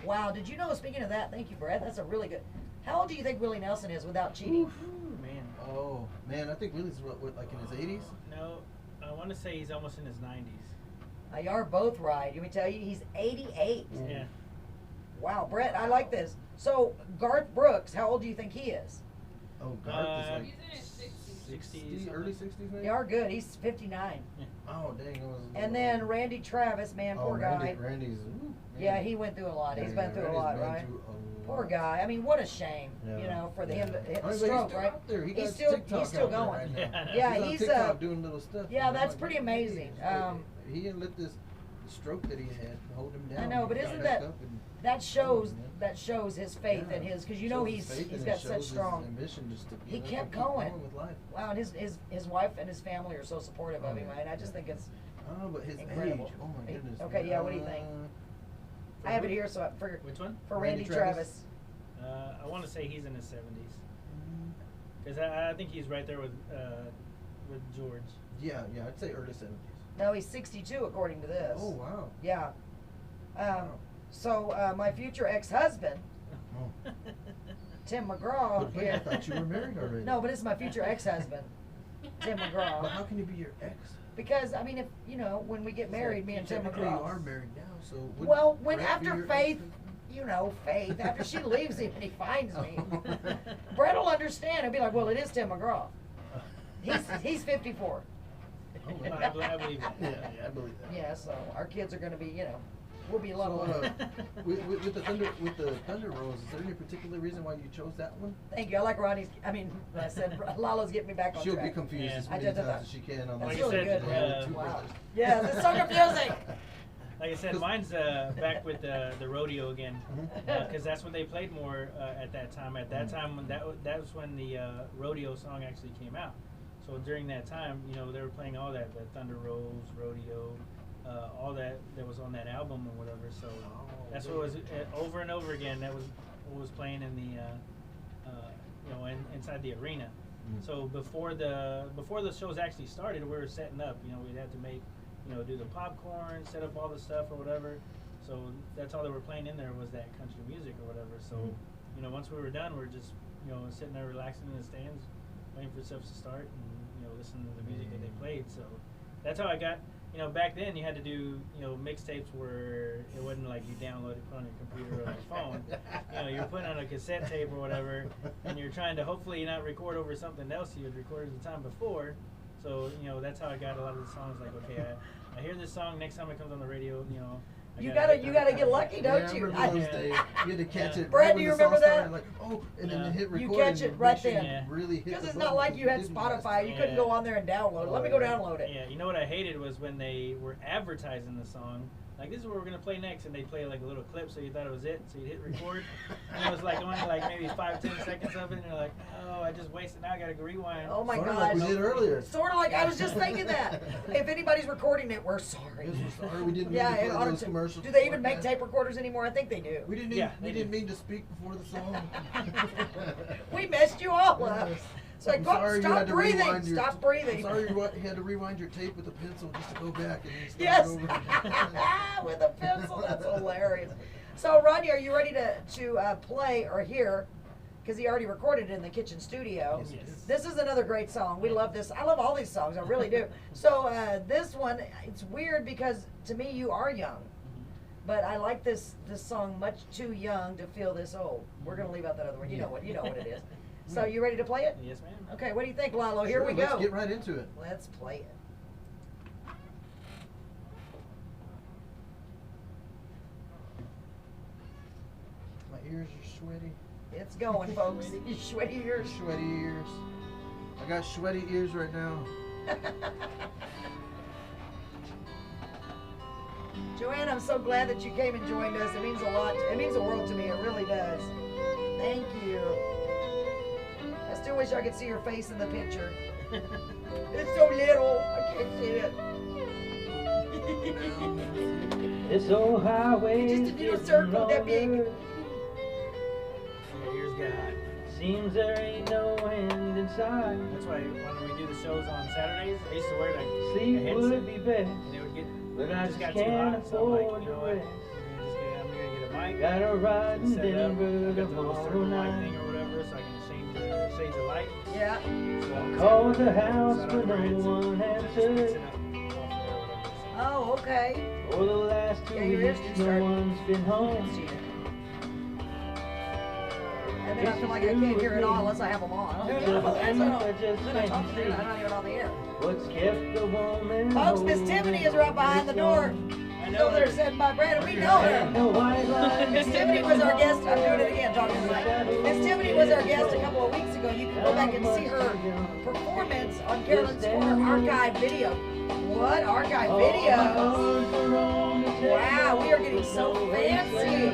Wow, did you know, speaking of that, thank you, Brad, that's a really good. How old do you think Willie Nelson is without cheating? Ooh, man. Oh, man, I think Willie's what, like in his 80s? No, I want to say he's almost in his 90s. You are both right. Let me tell you, he's 88. Yeah. Wow, Brett, I like this. So, Garth Brooks, how old do you think he is? Oh, Garth is like He's in his 60s. 60s, early 60s maybe? You are good. He's 59. Oh, dang. It was And then Randy Travis, man, poor guy. Randy's, Yeah, he went through a lot. He's been through a lot, right? Poor guy. guy. I mean, what a shame, Yeah. you know, for him to hit I the mean, but stroke, he's still right? out there. He He's got still TikTok he's still out there going. right now. Yeah, on he's TikTok doing little stuff. yeah, and I'm that's like, pretty amazing. he didn't let this stroke that he had hold him down. I know, but He got isn't back that up and- that shows man. his faith Yeah. in his, because you know Shows his faith he's and got it such shows his strong. ambition just to, He you know, kept keep going. with life. Wow, and his wife and his family are so supportive of him, and I just think it's. Oh, but his Incredible. age. Oh my goodness. Okay, yeah, what do you think? I have it here, so for Which one? Randy Randy Travis. Travis. I want to say he's in his 70s. Because I think he's right there with George. Yeah, I'd say early 70s. No, he's 62 according to this. Oh wow. Yeah. So my future ex-husband, Oh. Tim McGraw. But wait, I thought you were married already. No, but it's my future ex-husband, Tim But McGraw. how can you be your ex? Because I mean, if you know, when we get married, me and Tim Technically, you McGraw. are married now, so. wouldn't Well, when Brett be after your Faith, ex? you know, Faith, after she leaves him and he finds me, Oh. Brett will understand. He'll be like, well, it is Tim McGraw. He's 54. Oh, I wow. believe that. Yeah, I believe that. Yeah, so our kids are gonna be, you know, we'll be a So, little. with the Thunder Rolls, is there any particular reason why you chose that one? Thank you. I like Rodney's. I mean, I said Lalo's getting me back on She'll track. be confused Yeah. as I many did times that. as she can on That's this. really said, good. Two Wow. brothers. Yes, it's so confusing. Like I said, mine's back with the rodeo again, because that's when they played more at that time. At that time, when that was when the rodeo song actually came out. So during that time, you know, they were playing all that, the Thunder Rolls, rodeo, all that was on that album or whatever. So that's what was over and over again. That was what was playing in the, you know, inside the arena. So before the shows actually started, we were setting up. You know, we'd have to make, you know, do the popcorn, set up all the stuff or whatever. So that's all they were playing in there was that country music or whatever. So, you know, once we were done, we're just, you know, sitting there relaxing in the stands, waiting for stuff to start and, you know, listening to the music that they played. So that's how I got, you know, back then you had to do, you know, mixtapes where it wasn't like you download it, put on your computer or your phone. You know, you're putting on a cassette tape or whatever, and you're trying to hopefully not record over something else you had recorded the time before. So, you know, that's how I got a lot of the songs. Like, okay, I hear this song, next time it comes on the radio, you know. You gotta get lucky, don't Yeah, I you? remember those days. You had to catch it. Brad, right do you when the song remember started, that? Like, oh, and then Yeah. hit record. You catch and it right make sure you then. really hit Because the it's button not like you had didn't Spotify. You couldn't Yeah. go on there and download it. Let me go download it. Yeah, you know what I hated was when they were advertising the song. Like, this is what we're gonna play next, and they play like a little clip, so you thought it was it, so you hit record, and it was like only like maybe 5-10 seconds of it, and you're like, oh, I just wasted. Now I gotta go rewind. Oh my Sort of gosh. like we did earlier. Sort of like I was just thinking that. If anybody's recording it, we're sorry. Yes, we're sorry we didn't Yeah, mean to and play those auto- commercials. do they even before make that. tape recorders anymore? I think they do. We didn't. Yeah, we they didn't do. mean to speak before the song. We messed you all up. Yes. It's like, I'm "Go- sorry you stop had to breathing, rewind your- stop breathing." I'm sorry you had to rewind your tape with a pencil just to go back and then start Yes. over. With a pencil, that's So, Rodney, are you ready to play or hear? Because he already recorded it in the kitchen studio. Yes, he did. This is another great song. We love this. I love all these songs. I really do. So, this one, it's weird because to me you are young. But I like this song much too young to feel this old. We're gonna leave out that other one. You know what it is. So you ready to play it? Yes, ma'am. Okay, what do you think, Lalo? Here Sure, we go. Let's get right into it. Let's play it. My ears are sweaty. It's going, folks. You sweaty ears. Sweaty ears. I got sweaty ears right now. Joanne, I'm so glad that you came and joined us. It means a lot. It means the world to me. It really does. Thank you. I still wish I could see your face in the picture. It's so little. I can't see it. This old highway Just a little circle that big. Your ears get hot. Seems there ain't no end in sight. That's why when we do the shows on Saturdays, I used to wear like Sleep a headset, would be best, and it would get. but I it just got too can't hot, so I'm like, afford you to know what? rest. I'm gonna get a mic. Gotta ride in set it up, Denver get the little tomorrow circle light night. thing or whatever, so I can change the shades of light. Yeah. So I'm Called the set house, up but where no it's- one it's answered. mixing up off there or whatever. Oh, okay. For the last 2 Yeah, your ears weeks, do no start- one's been I home. can see it. And then I feel like I can't hear it all unless I have them on. Just Then I talk can't to them, see I'm not even on the air. what's kept the woman. Folks, Miss Tiffany is right behind the door. I know Over there her. sitting by Brandon. We know her. No white line. Miss Tiffany was our guest. I'm doing it again, talking tonight. Miss Tiffany was our guest a couple of weeks ago. You can go back and see her performance on Carolyn's Corner archive video. What archive videos? Wow, we are getting so fancy.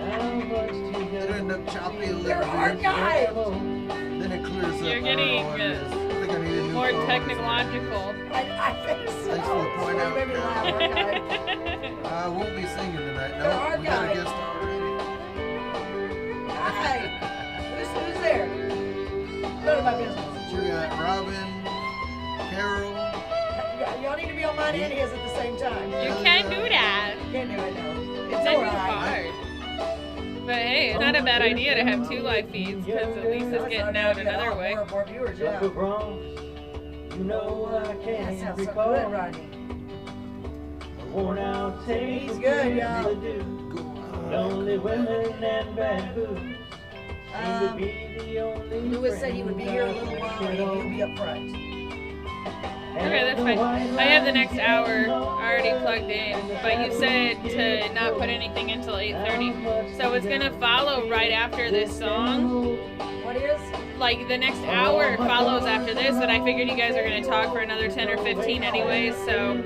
It'll end up choppy a little They're bit. archived. Then it clears up. You're I don't getting, know what it is. I think I need a new More phone. technological. I think so. Thanks for the point out, Maybe Carol. laugh, archive. I won't be singing tonight. They're No, we got a archived. guest already. Hi. Who's there? None of my business. We got Robin, Carol. Y'all need to be on mine and his at the same time. You can't do that. Can't do it, no. It's That'd be alright. hard. But hey, it's not a bad idea to have 2 live feeds because at least it's getting out another way. More viewers, yeah. You know I That can't sounds so recall. good, Rodney. Worn out tape. He's good, y'all. Lonely women and bad booze. Seem to be the only Lewis said he would be here a friend little while I and can he'll be up front. Okay, that's fine. I have the next hour already plugged in, but you said to not put anything until 8:30. So it's gonna follow right after this song. What is? Like the next hour follows after this, but I figured you guys are gonna talk for another 10 or 15 anyways, so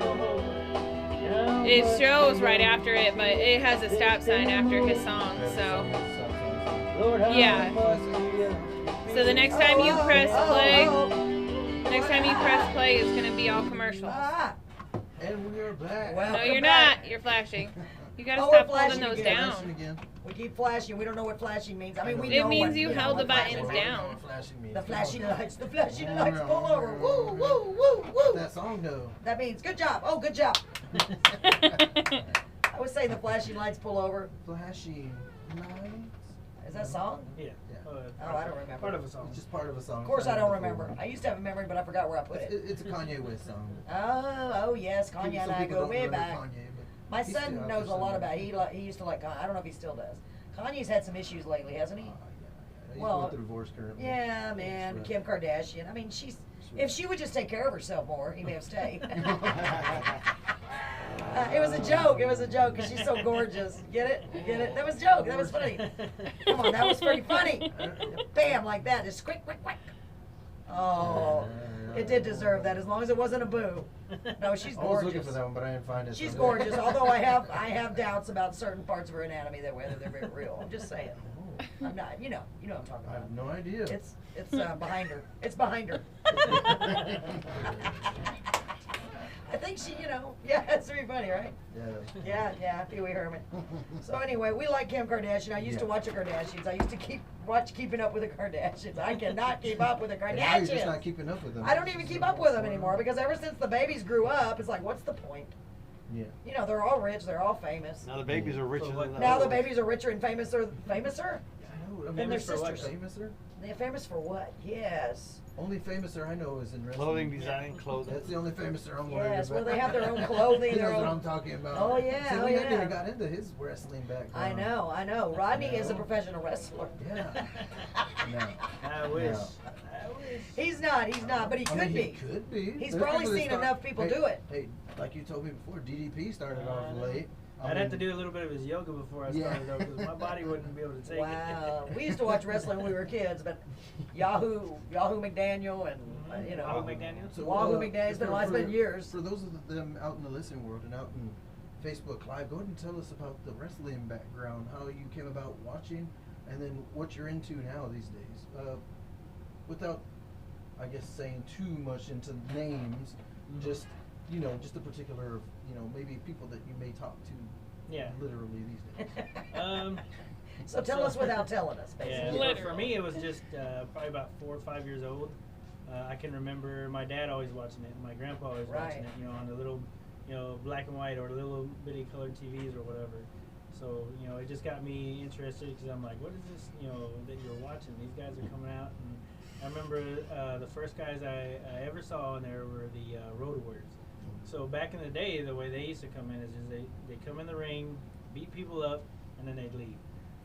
it shows right after it, but it has a stop sign after his song, so yeah. So the next time you press play, next time you press play, it's gonna be all commercials. Ah, And we're back. well, No, you're not. You're flashing. You gotta Oh, stop we're flashing holding those again. down. Flashing again. we keep flashing. We don't know what flashing means. I mean, we It know means what, you know held what the buttons flashing Well, means. I don't know down. what flashing means. The flashing lights. The flashing No, lights no, pull no, over. no, Woo, no, woo, no. woo, woo. That song though. That means good job. Oh, good job. I was saying the flashing lights pull over. Flashing lights. Is that a song? Yeah. Oh, I don't remember. Part of a song. It's just part of a song. Of course, I don't remember. I used to have a memory, but I forgot where I put it. It's a Kanye West song. Oh yes, Kanye and Some I people go don't way remember back. Kanye, but My he's son still out knows a there lot somewhere. about it. He used to like Kanye. I don't know if he still does. Kanye's had some issues lately, hasn't he? Yeah. He's Well, going through divorce currently. Yeah, man. It's Kim Kardashian. I mean, she's. If she would just take care of herself more, he may have stayed. It was a joke. It was a joke because she's so gorgeous. Get it? Get it? That was a joke. That was funny. Come on, that was pretty funny. Bam, like that. Just quick, quick, quick. Oh, it did deserve that as long as it wasn't a boo. No, she's I was looking gorgeous. for that one, but I didn't find it. She's so- gorgeous, although I have doubts about certain parts of her anatomy that whether they're very real. I'm just saying. I'm not, you know what I'm talking I about. have no idea. It's behind her. It's behind her. I think she, yeah, it's pretty funny, right? Yeah. Yeah, Pee Wee Herman. So anyway, we like Kim Kardashian. I used to Yeah. watch the Kardashians. I used to watch Keeping Up with the Kardashians. I cannot keep up with the And now you're just Kardashians. not keeping up with them. I don't even keep up with them anymore because ever since the babies grew up, it's like, what's the point? Yeah. You know, they're all rich, they're all famous. Now the babies are richer what- than Now the babies are richer and famouser. I know. And their Famous for what, sisters. Famouser? They're famous for what? Yes. Only famouser I know is in wrestling. clothing design, clothing. That's the only famouser I'm worried Yes, well, about. they have their own clothing, He their knows what own- I'm talking about. Oh, yeah, See, oh, we never yeah. even got into his wrestling background. I know. Rodney is a No. professional wrestler. Yeah. No. I wish. No. I wish. He's not, but he I could mean, be. He could be. He's There's probably people that seen start- enough people hey, do it. Hey, like you told me before, DDP started off late. I'd have to do a little bit of his yoga before I Yeah. started though, because my body wouldn't be able to take Wow. it. We used to watch wrestling when we were kids, but Yahoo McDaniel and, you know. Wahoo McDaniel? So, Wahoo McDaniel, it's been years. For those of them out in the listening world and out in Facebook Live, go ahead and tell us about the wrestling background, how you came about watching, and then what you're into now these days. Without, I guess, saying too much into names, just, you know, just a particular, you know, maybe people that you may talk to Yeah. literally these days. So tell us without telling us, basically. Yeah, for me it was just probably about 4 or 5 years old. I can remember my dad always watching it, and my grandpa always watching Right. it, you know, on the little, you know, black and white or little bitty colored TVs or whatever. So, you know, it just got me interested because I'm like, what is this, you know, that you're watching? These guys are coming out. And I remember the first guys I ever saw in there were the Road Warriors. So back in the day, the way they used to come in is just they come in the ring, beat people up, and then they'd leave.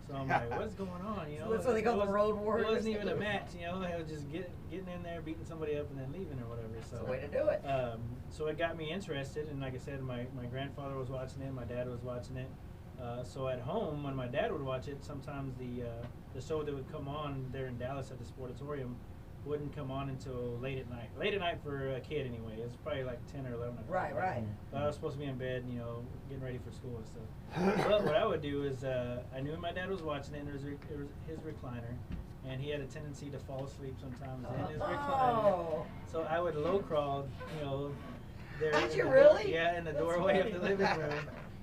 So I'm like, what's going on? You know, So that's what they call the Road Warriors. It wasn't even a match, you know. They was just getting in there, beating somebody up, and then leaving or whatever. So That's the way to do it. so it got me interested, and like I said, my grandfather was watching it, my dad was watching it. So at home, when my dad would watch it, sometimes the show that would come on there in Dallas at the Sportatorium wouldn't come on until late at night. Late at night for a kid anyway. It was probably like 10 or 11 o'clock. Right. But I was supposed to be in bed, you know, getting ready for school and stuff. But what I would do is I knew my dad was watching it, and it was his recliner, and he had a tendency to fall asleep sometimes in his recliner. Oh. So I would low crawl, you know, there. Did in you the really? Yeah, in the That's doorway funny. of the living room.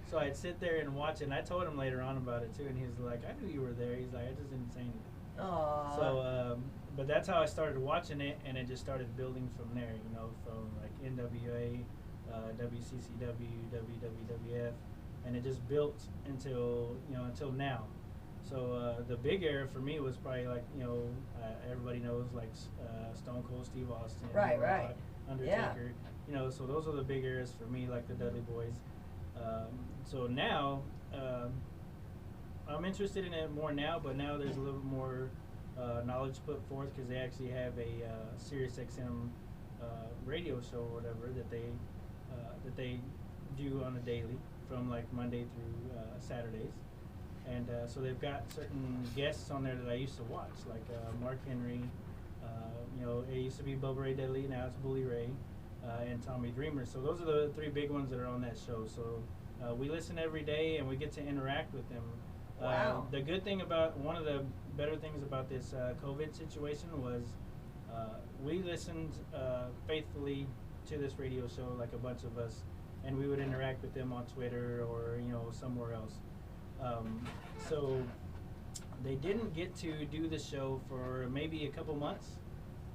So I'd sit there and watch it, and I told him later on about it too, and he was like, I knew you were there. He's like, I just didn't say anything. Aw. So, but that's how I started watching it, and it just started building from there, you know, from like NWA, WCCW, WWF, and it just built until now. So the big era for me was probably like, you know, everybody knows like Stone Cold Steve Austin, Right, Rock, right. Undertaker, Yeah. you know, so those are the big eras for me, like the Dudley Boys. So now, I'm interested in it more now, but now there's a little more knowledge put forth because they actually have a Sirius XM radio show or whatever that they do on a daily from like Monday through Saturdays. And so they've got certain guests on there that I used to watch, like Mark Henry. You know, it used to be Bubba Ray Dudley, now it's Bully Ray, and Tommy Dreamer. So those are the 3 big ones that are on that show. So we listen every day, and we get to interact with them. Wow. The good thing about, one of the better things about this COVID situation was we listened faithfully to this radio show, like a bunch of us, and we would interact with them on Twitter or, you know, somewhere else. So they didn't get to do the show for maybe a couple months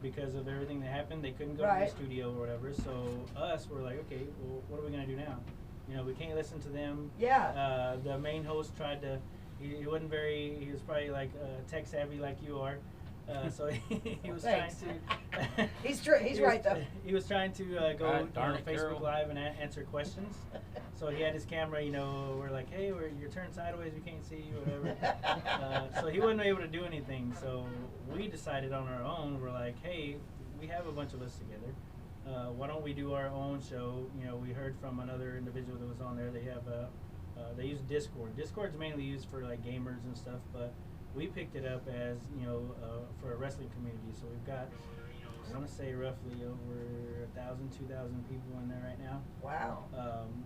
because of everything that happened. They couldn't go to Right. the studio or whatever. So us, we're like, okay, well, what are we gonna do now? You know, we can't listen to them. Yeah. The main host tried to. He wasn't very. He was probably like tech savvy like you are. So he was Thanks. trying to. He's right though. He was trying to go God darn it, Facebook Carol. Live and answer questions. So he had his camera, you know, we're like, hey, you're turned sideways, we can't see you, whatever. So he wasn't able to do anything. So we decided on our own, we're like, hey, we have a bunch of us together. Why don't we do our own show? You know, we heard from another individual that was on there. They have they use Discord. Discord's mainly used for like gamers and stuff, but we picked it up as, you know, for a wrestling community. So we've got, I want to say roughly over 1,000, 2,000 people in there right now. Wow.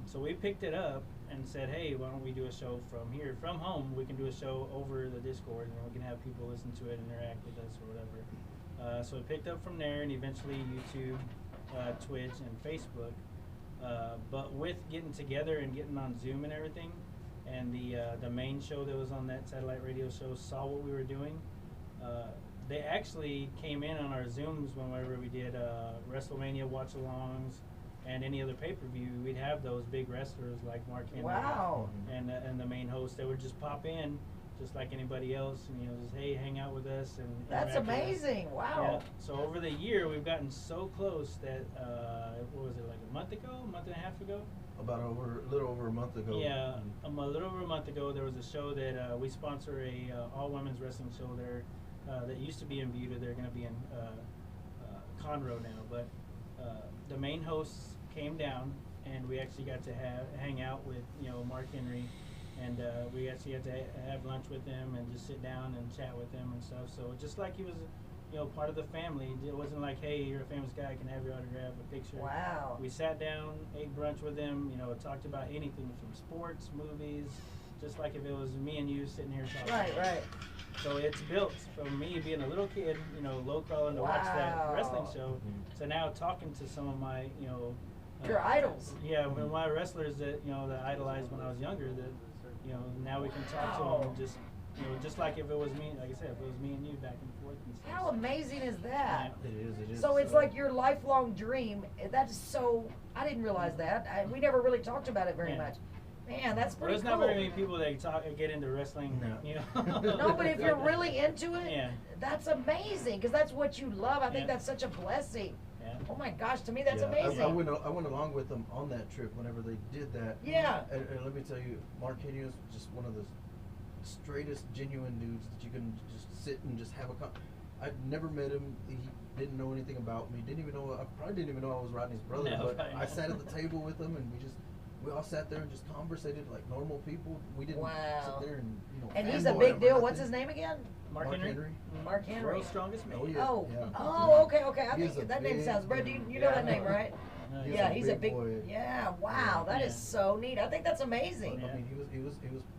So we picked it up and said, hey, why don't we do a show from here, from home? We can do a show over the Discord, and we can have people listen to it, interact with us or whatever. So it picked up from there, and eventually YouTube, Twitch, and Facebook. But with getting together and getting on Zoom and everything, and the main show that was on that satellite radio show saw what we were doing, they actually came in on our Zooms whenever we did WrestleMania watch-alongs, and any other pay-per-view, we'd have those big wrestlers like Mark Henry Wow. and the main host that would just pop in just like anybody else, and just hey, hang out with us and That's interact with us. amazing. Wow. Yeah. So over the year, we've gotten so close that what was it, like a month and a half ago? About a little over a month ago. Yeah, a little over a month ago, there was a show that we sponsor, a all women's wrestling show there that used to be in Buda. They're going to be in Conroe now, but the main hosts came down, and we actually got to hang out with Mark Henry, and we actually had to have lunch with him and just sit down and chat with him and stuff. So just like he was part of the family. It wasn't like, hey, you're a famous guy, can I have your autograph, a picture. Wow. We sat down, ate brunch with him, talked about anything from sports, movies, just like if it was me and you sitting here talking. Right. So it's built from me being a little kid, low crawling to watch that wrestling show, to now talking to some of my, your idols. Yeah, my wrestlers that that I idolized when I was younger. That now we can talk to them just like if it was me. Like I said, if it was me and you back and forth. And stuff. How amazing is that? It is. So it's like your lifelong dream. That is so. I didn't realize that. We never really talked about it very much. Man, that's pretty There's cool. not very many people that get into wrestling. No. No, but if you're really into it, Yeah. that's amazing because that's what you love. I think Yeah. that's such a blessing. Yeah. Oh my gosh, to me that's Yeah, amazing. I went along with them on that trip whenever they did that. Yeah. And let me tell you, Mark Henry is just one of the straightest, genuine dudes that you can just sit and just have a I'd never met him. He didn't know anything about me. I probably didn't even know I was Rodney's brother. No, but I I sat at the table with him, and we all sat there and just conversated like normal people. We didn't Wow. sit there and And he's a fanboy big him or deal. What's nothing. his name again? Mark Henry. Mark Henry. World's strongest man. Oh, yeah. Okay. I He is think a that name big sounds. Brad, dude. you know that name, right? He's Yeah, a he's a big big. boy. Yeah, wow, that is Yeah. so neat. I think that's amazing. I mean, he was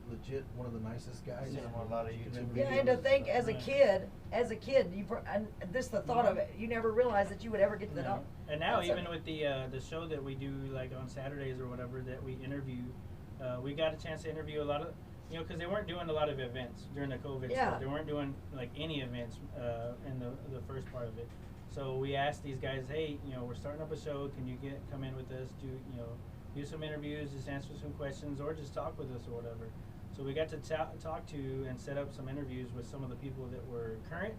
legit one of the nicest guys. I've seen him on a lot of YouTube Yeah, and to videos. think as a Right. kid, and this the thought of it, you never realized that you would ever get to the No. top. And now That's even with the show that we do like on Saturdays or whatever that we interview, we got a chance to interview a lot of because they weren't doing a lot of events during the COVID Yeah. stuff. They weren't doing like any events in the first part of it. So we asked these guys, hey, we're starting up a show. Can you come in with us? Do some interviews, just answer some questions, or just talk with us or whatever. So we got to talk to and set up some interviews with some of the people that were current,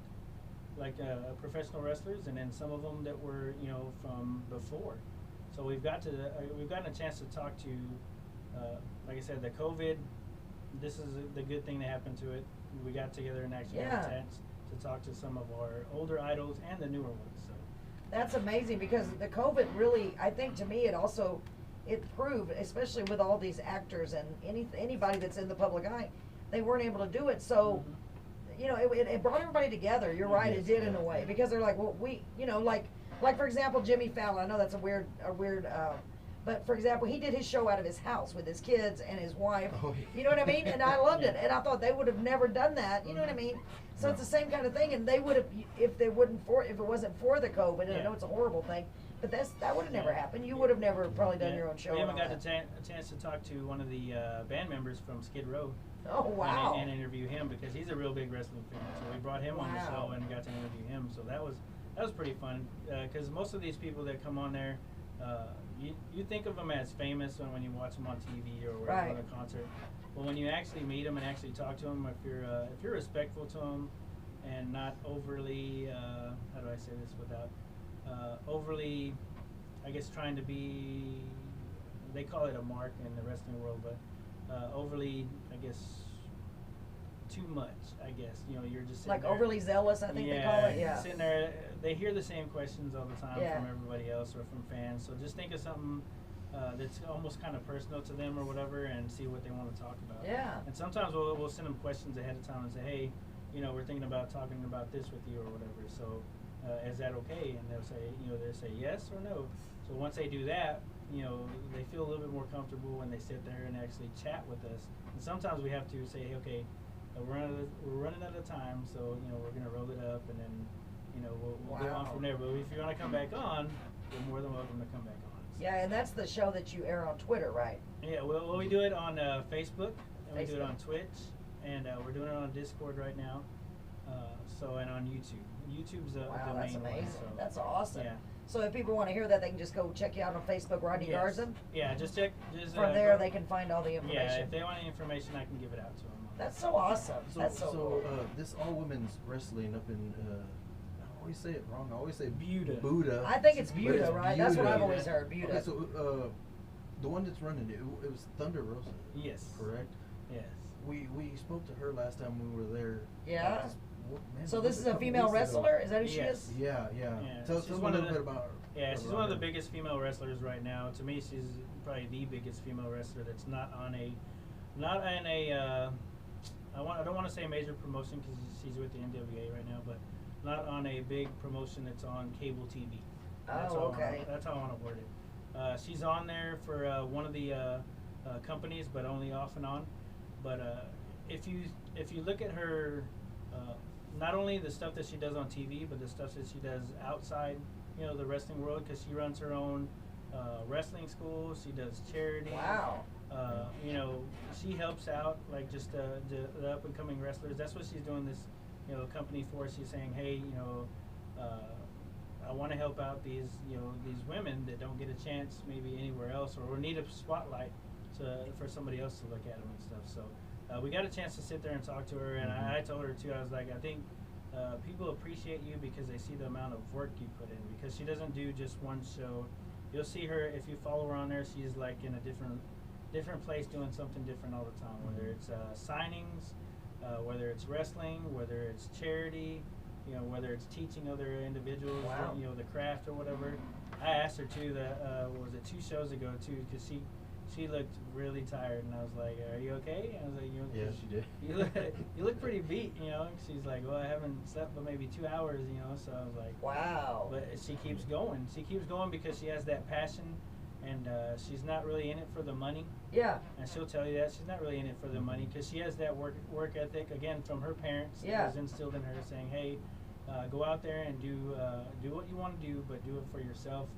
like professional wrestlers, and then some of them that were from before. So we've gotten a chance to talk to, like I said, the COVID. This is the good thing that happened to it. We got together and actually had a chance to talk to some of our older idols and the newer ones. So That's amazing because the COVID really, I think to me, it proved, especially with all these actors and anybody that's in the public eye, they weren't able to do it. So, it brought everybody together. You're right, it did in a way because they're like, well, like for example, Jimmy Fallon. I know that's a weird. But for example, he did his show out of his house with his kids and his wife. Oh, yeah. You know what I mean? And I loved it. And I thought they would have never done that. You know what I mean? So it's the same kind of thing. And they would have, if it wasn't for the COVID. And I know it's a horrible thing, but that would have never happened. You would have never probably done your own show. We haven't and all got that. a chance to talk to one of the band members from Skid Row. Oh wow! And interview him because he's a real big wrestling fan. So we brought him on the show and got to interview him. So that was pretty fun because most of these people that come on there. You think of them as famous when you watch them on TV or wherever on a concert, but when you actually meet them and actually talk to them, if you're respectful to them and not overly how do I say this without overly, I guess trying to be, they call it a mark in the wrestling world, but overly, I guess, too much, I guess. You're just sitting like there. overly zealous, I think they call it. Yeah. Sitting there, they hear the same questions all the time Yeah. from everybody else or from fans. So just think of something that's almost kind of personal to them or whatever, and see what they want to talk about. Yeah. And sometimes we'll send them questions ahead of time and say, hey, we're thinking about talking about this with you or whatever. So is that okay? And they'll say yes or no. So once they do that, they feel a little bit more comfortable when they sit there and actually chat with us. And sometimes we have to say, hey, okay. We're running out of time, so we're gonna roll it up, and then we'll go on from there. But if you want to come back on, you're more than welcome to come back on. Yeah, and that's the show that you air on Twitter, right? Yeah, well, we do it on Facebook, and we do it on Twitch, and we're doing it on Discord right now. And on YouTube. YouTube's the Wow, main that's amazing. one. So, That's awesome. Yeah. So if people want to hear that, they can just go check you out on Facebook, Rodney Yes. Garza. Yeah, just check. Just, From there, they can find all the information. Yeah, if they want any information, I can give it out to them. That's so awesome. So, That's so cool. this all women's wrestling up in, I always say it wrong. I always say Buda. Buda. I think it's but Buda, right? That's what Buda. I've always heard. Buda. Okay, so the one that's running it was Thunder Rosa. Yes. Correct. Yes. We spoke to her last time we were there. Yeah. Man, So it this was is a couple female weeks ago. wrestler? Is that who she Yes. is? Yeah. Yeah, Tell she's us a one of little the- bit about her. Yeah, she's one of the her. biggest female wrestlers right now. To me, she's probably the biggest female wrestler that's not on a, I don't want to say major promotion because she's with the NWA right now, but not on a big promotion that's on cable TV. Oh, okay. That's how I want to word it. She's on there for one of the companies, but only off and on. But if you look at her, not only the stuff that she does on TV, but the stuff that she does outside, the wrestling world, because she runs her own wrestling school. She does charity. Wow. She helps out like just the up and coming wrestlers. That's what she's doing this, company for. She's saying, hey, I want to help out these women that don't get a chance maybe anywhere else or need a spotlight for somebody else to look at them and stuff. So we got a chance to sit there and talk to her, and I told her too. I was like, I think people appreciate you because they see the amount of work you put in. Because she doesn't do just one show. You'll see her if you follow her on there. She's like in a different place doing something different all the time. Whether it's signings, whether it's wrestling, whether it's charity. Whether it's teaching other individuals, Wow. The craft or whatever. I asked her too that was it 2 shows ago too, because she looked really tired, and I was like, "Are you okay?" And I was like, Yeah, she did. You look pretty beat, She's like, "Well, I haven't slept but maybe 2 hours, So I was like, Wow. But she keeps going. She keeps going because she has that passion, and she's not really in it for the money. Yeah. And she'll tell you that she's not really in it for the money because she has that work ethic again from her parents. Yeah. That was instilled in her, saying, "Hey, go out there and do what you want to do, but do it for yourself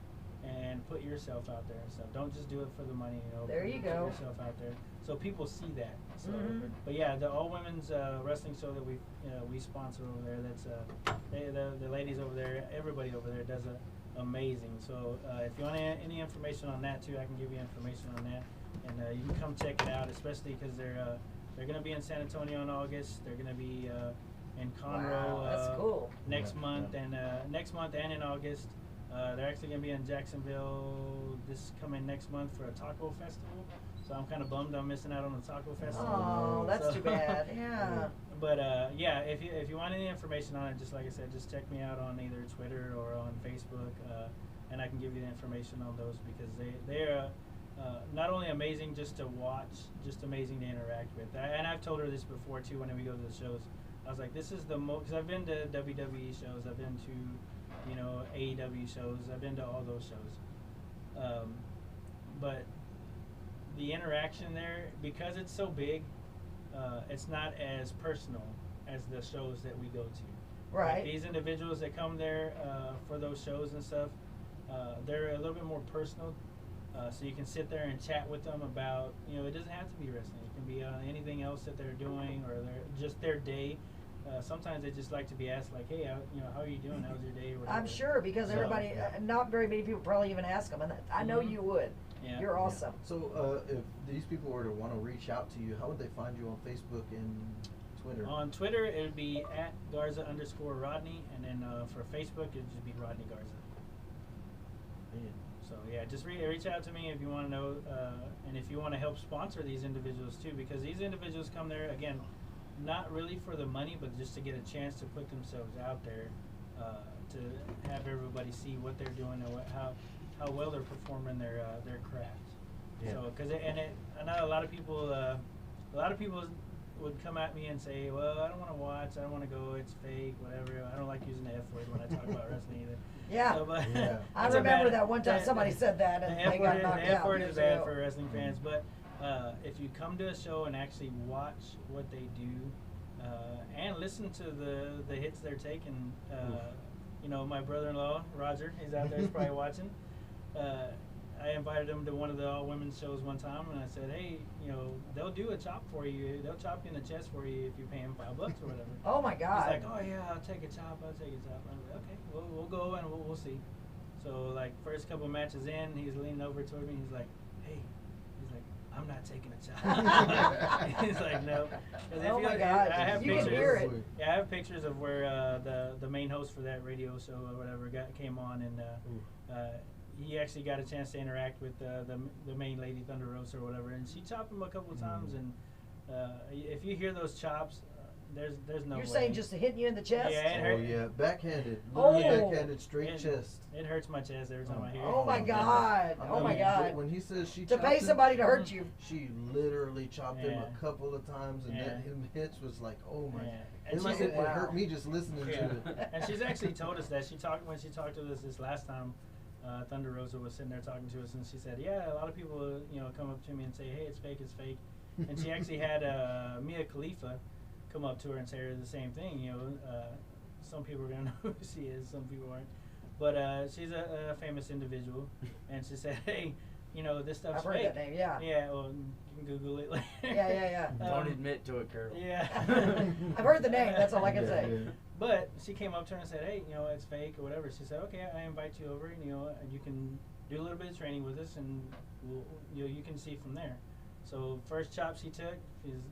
and put yourself out there and stuff. Don't just do it for the money, There you put go. yourself out there so people see that." So, Mhm. but yeah, the all women's wrestling show that we sponsor over there. That's the ladies over there, everybody over there does amazing. So if you want any information on that too, I can give you information on that, and you can come check it out, especially because they're going to be in San Antonio in August. They're going to be in Conroe Wow, that's cool. next Yeah, month yeah. and next month and in August. They're actually going to be in Jacksonville this coming next month for a taco festival. So I'm kind of bummed I'm missing out on the taco festival. Oh, that's So- too bad. Yeah. But yeah, if you want any information on it, just like I said, just check me out on either Twitter or on Facebook, and I can give you the information on those because they're not only amazing just to watch, just amazing to interact with. And I've told her this before too when we go to the shows. I was like, this is the most, because I've been to WWE shows, I've been to AEW shows, I've been to all those shows, but the interaction there, because it's so big, it's not as personal as the shows that we go to. Right. Like these individuals that come there for those shows and stuff, they're a little bit more personal. So you can sit there and chat with them about, it doesn't have to be wrestling. It can be anything else that they're doing or just their day. Sometimes they just like to be asked, like, "Hey, how are you doing? How's your day?" Or whatever. I'm sure because So, everybody, yeah. not very many people probably even ask them, and I know Mhm. you would. Yeah. You're awesome. So if these people were to want to reach out to you, how would they find you on Facebook and Twitter? On Twitter, it would be at Garza_Rodney, and then for Facebook, it would just be Rodney Garza. Man. So yeah, just reach out to me if you want to know, and if you want to help sponsor these individuals too, because these individuals come there again, not really for the money, but just to get a chance to put themselves out there, to have everybody see what they're doing and how well they're performing their craft. Yeah. So I know a lot of people would come at me and say, "Well, I don't want to watch, I don't want to go, it's fake, whatever. I don't like using the F word when I talk about wrestling either." Yeah. So, but Yeah. I that's a remember bad- that one time somebody said that and they got knocked the F out word years is bad ago. for wrestling fans, but if you come to a show and actually watch what they do and listen to the hits they're taking, my brother-in-law Roger, he's out there, he's probably watching. I invited him to one of the all-women's shows one time, and I said, "Hey, they'll do a chop for you. They'll chop you in the chest for you if you pay them $5 or whatever." Oh my God. He's like, "Oh yeah, I'll take a chop. I'll take a chop." I'm like, "Okay, we'll go and we'll see." So like first couple matches in, he's leaning over toward me. He's like, "Hey," he's like, "I'm not taking a chop." He's like, "No." Oh my God! I have You can pictures. hear it. Yeah, I have pictures of where the main host for that radio show or whatever came on, and he actually got a chance to interact with the main lady, Thunder Rosa or whatever, and she chopped him a couple of times. And if you hear those chops, there's no. You're way. saying just hitting you in the chest? Yeah, it Oh hurt. yeah, backhanded. Oh. Literally backhanded, straight It- chest. It hurts my chest every time I hear it. Oh my God! I Oh my mean, God! When he says she To chopped pay him, somebody to hurt you. she literally chopped him Yeah. a couple of times, and Yeah. that him hits was like, oh my. Yeah. It, And like, she's- it hurt me just listening Yeah. to it. And she's actually told us that when she talked to us this last time. Thunder Rosa was sitting there talking to us, and she said, "Yeah, a lot of people, come up to me and say, hey, it's fake, it's fake." And she actually had Mia Khalifa come up to her and say her the same thing. Some people are gonna know who she is, some people aren't. But she's a famous individual, and she said, "Hey, this stuff's I've heard fake." that name, yeah. Yeah, well, you can Google it later. Yeah. Don't admit to it, Carol. Yeah. I've heard the name. That's all I can Yeah, say. yeah. But she came up to her and said, "Hey, it's fake or whatever." She said, "Okay, I invite you over, and you can do a little bit of training with us, and you can see from there." So first chop she took is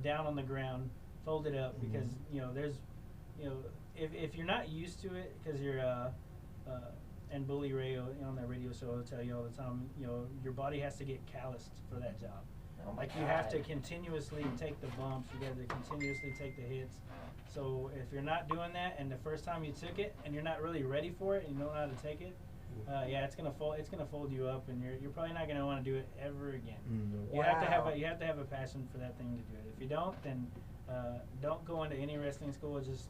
down on the ground, folded up, because there's if you're not used to it, because you're and Bully Ray on that radio show will tell you all the time, your body has to get calloused for that job. Oh my Like you have to God. continuously take the bumps, you got to continuously take the hits. So if you're not doing that, and the first time you took it, and you're not really ready for it, and you don't know how to take it, it's gonna fold. It's gonna fold you up, and you're probably not gonna want to do it ever again. You have to Wow. have a passion for that thing to do it. If you don't, then don't go into any wrestling school. Just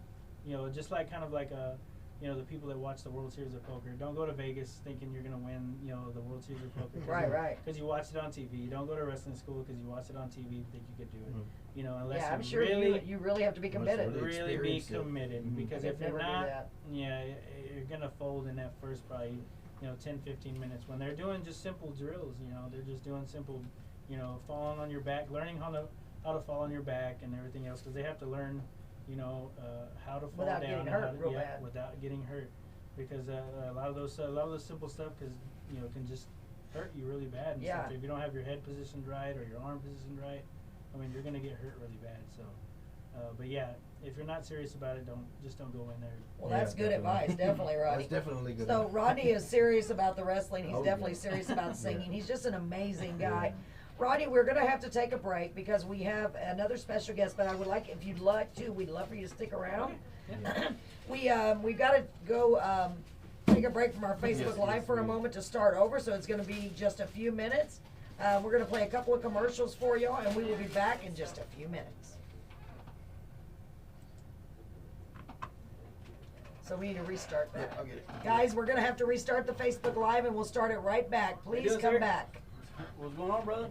just like kind of like the people that watch the World Series of Poker. Don't go to Vegas thinking you're gonna win the World Series of Poker. Right. Because you watched it on TV. You don't go to wrestling school because you watched it on TV and think you could do it. Unless Yeah, I'm you sure really you have to be committed. really be experience it. committed, because I if could you're never do not, that. you're gonna fold in that first probably 10-15 minutes when they're doing just simple drills. They're just doing simple falling on your back, learning how to fall on your back and everything else, because they have to learn how to fall Without down getting and how hurt to, real bad. without getting hurt, because a lot of those simple stuff can just hurt you really bad and Yeah. stuff. If you don't have your head positioned right or your arm positioned right, I mean, you're gonna get hurt really bad. So but yeah, if you're not serious about it, don't go in there. Well, that's Yeah, good definitely. advice, definitely, Rodney. That's definitely good So advice. Rodney is serious about the wrestling. He's Oh, definitely yeah. serious about singing. Yeah. He's just an amazing guy. Rodney, we're going to have to take a break because we have another special guest, but I would like, if you'd like to, we'd love for you to stick around. We've got to go take a break from our Facebook Live for a moment to start over, so it's going to be just a few minutes. We're going to play a couple of commercials for y'all, and we will be back in just a few minutes. So we need to restart that. I'll get it. Guys, we're going to have to restart the Facebook Live, and we'll start it right back. Please do it, come sir. back. What's going on, brother?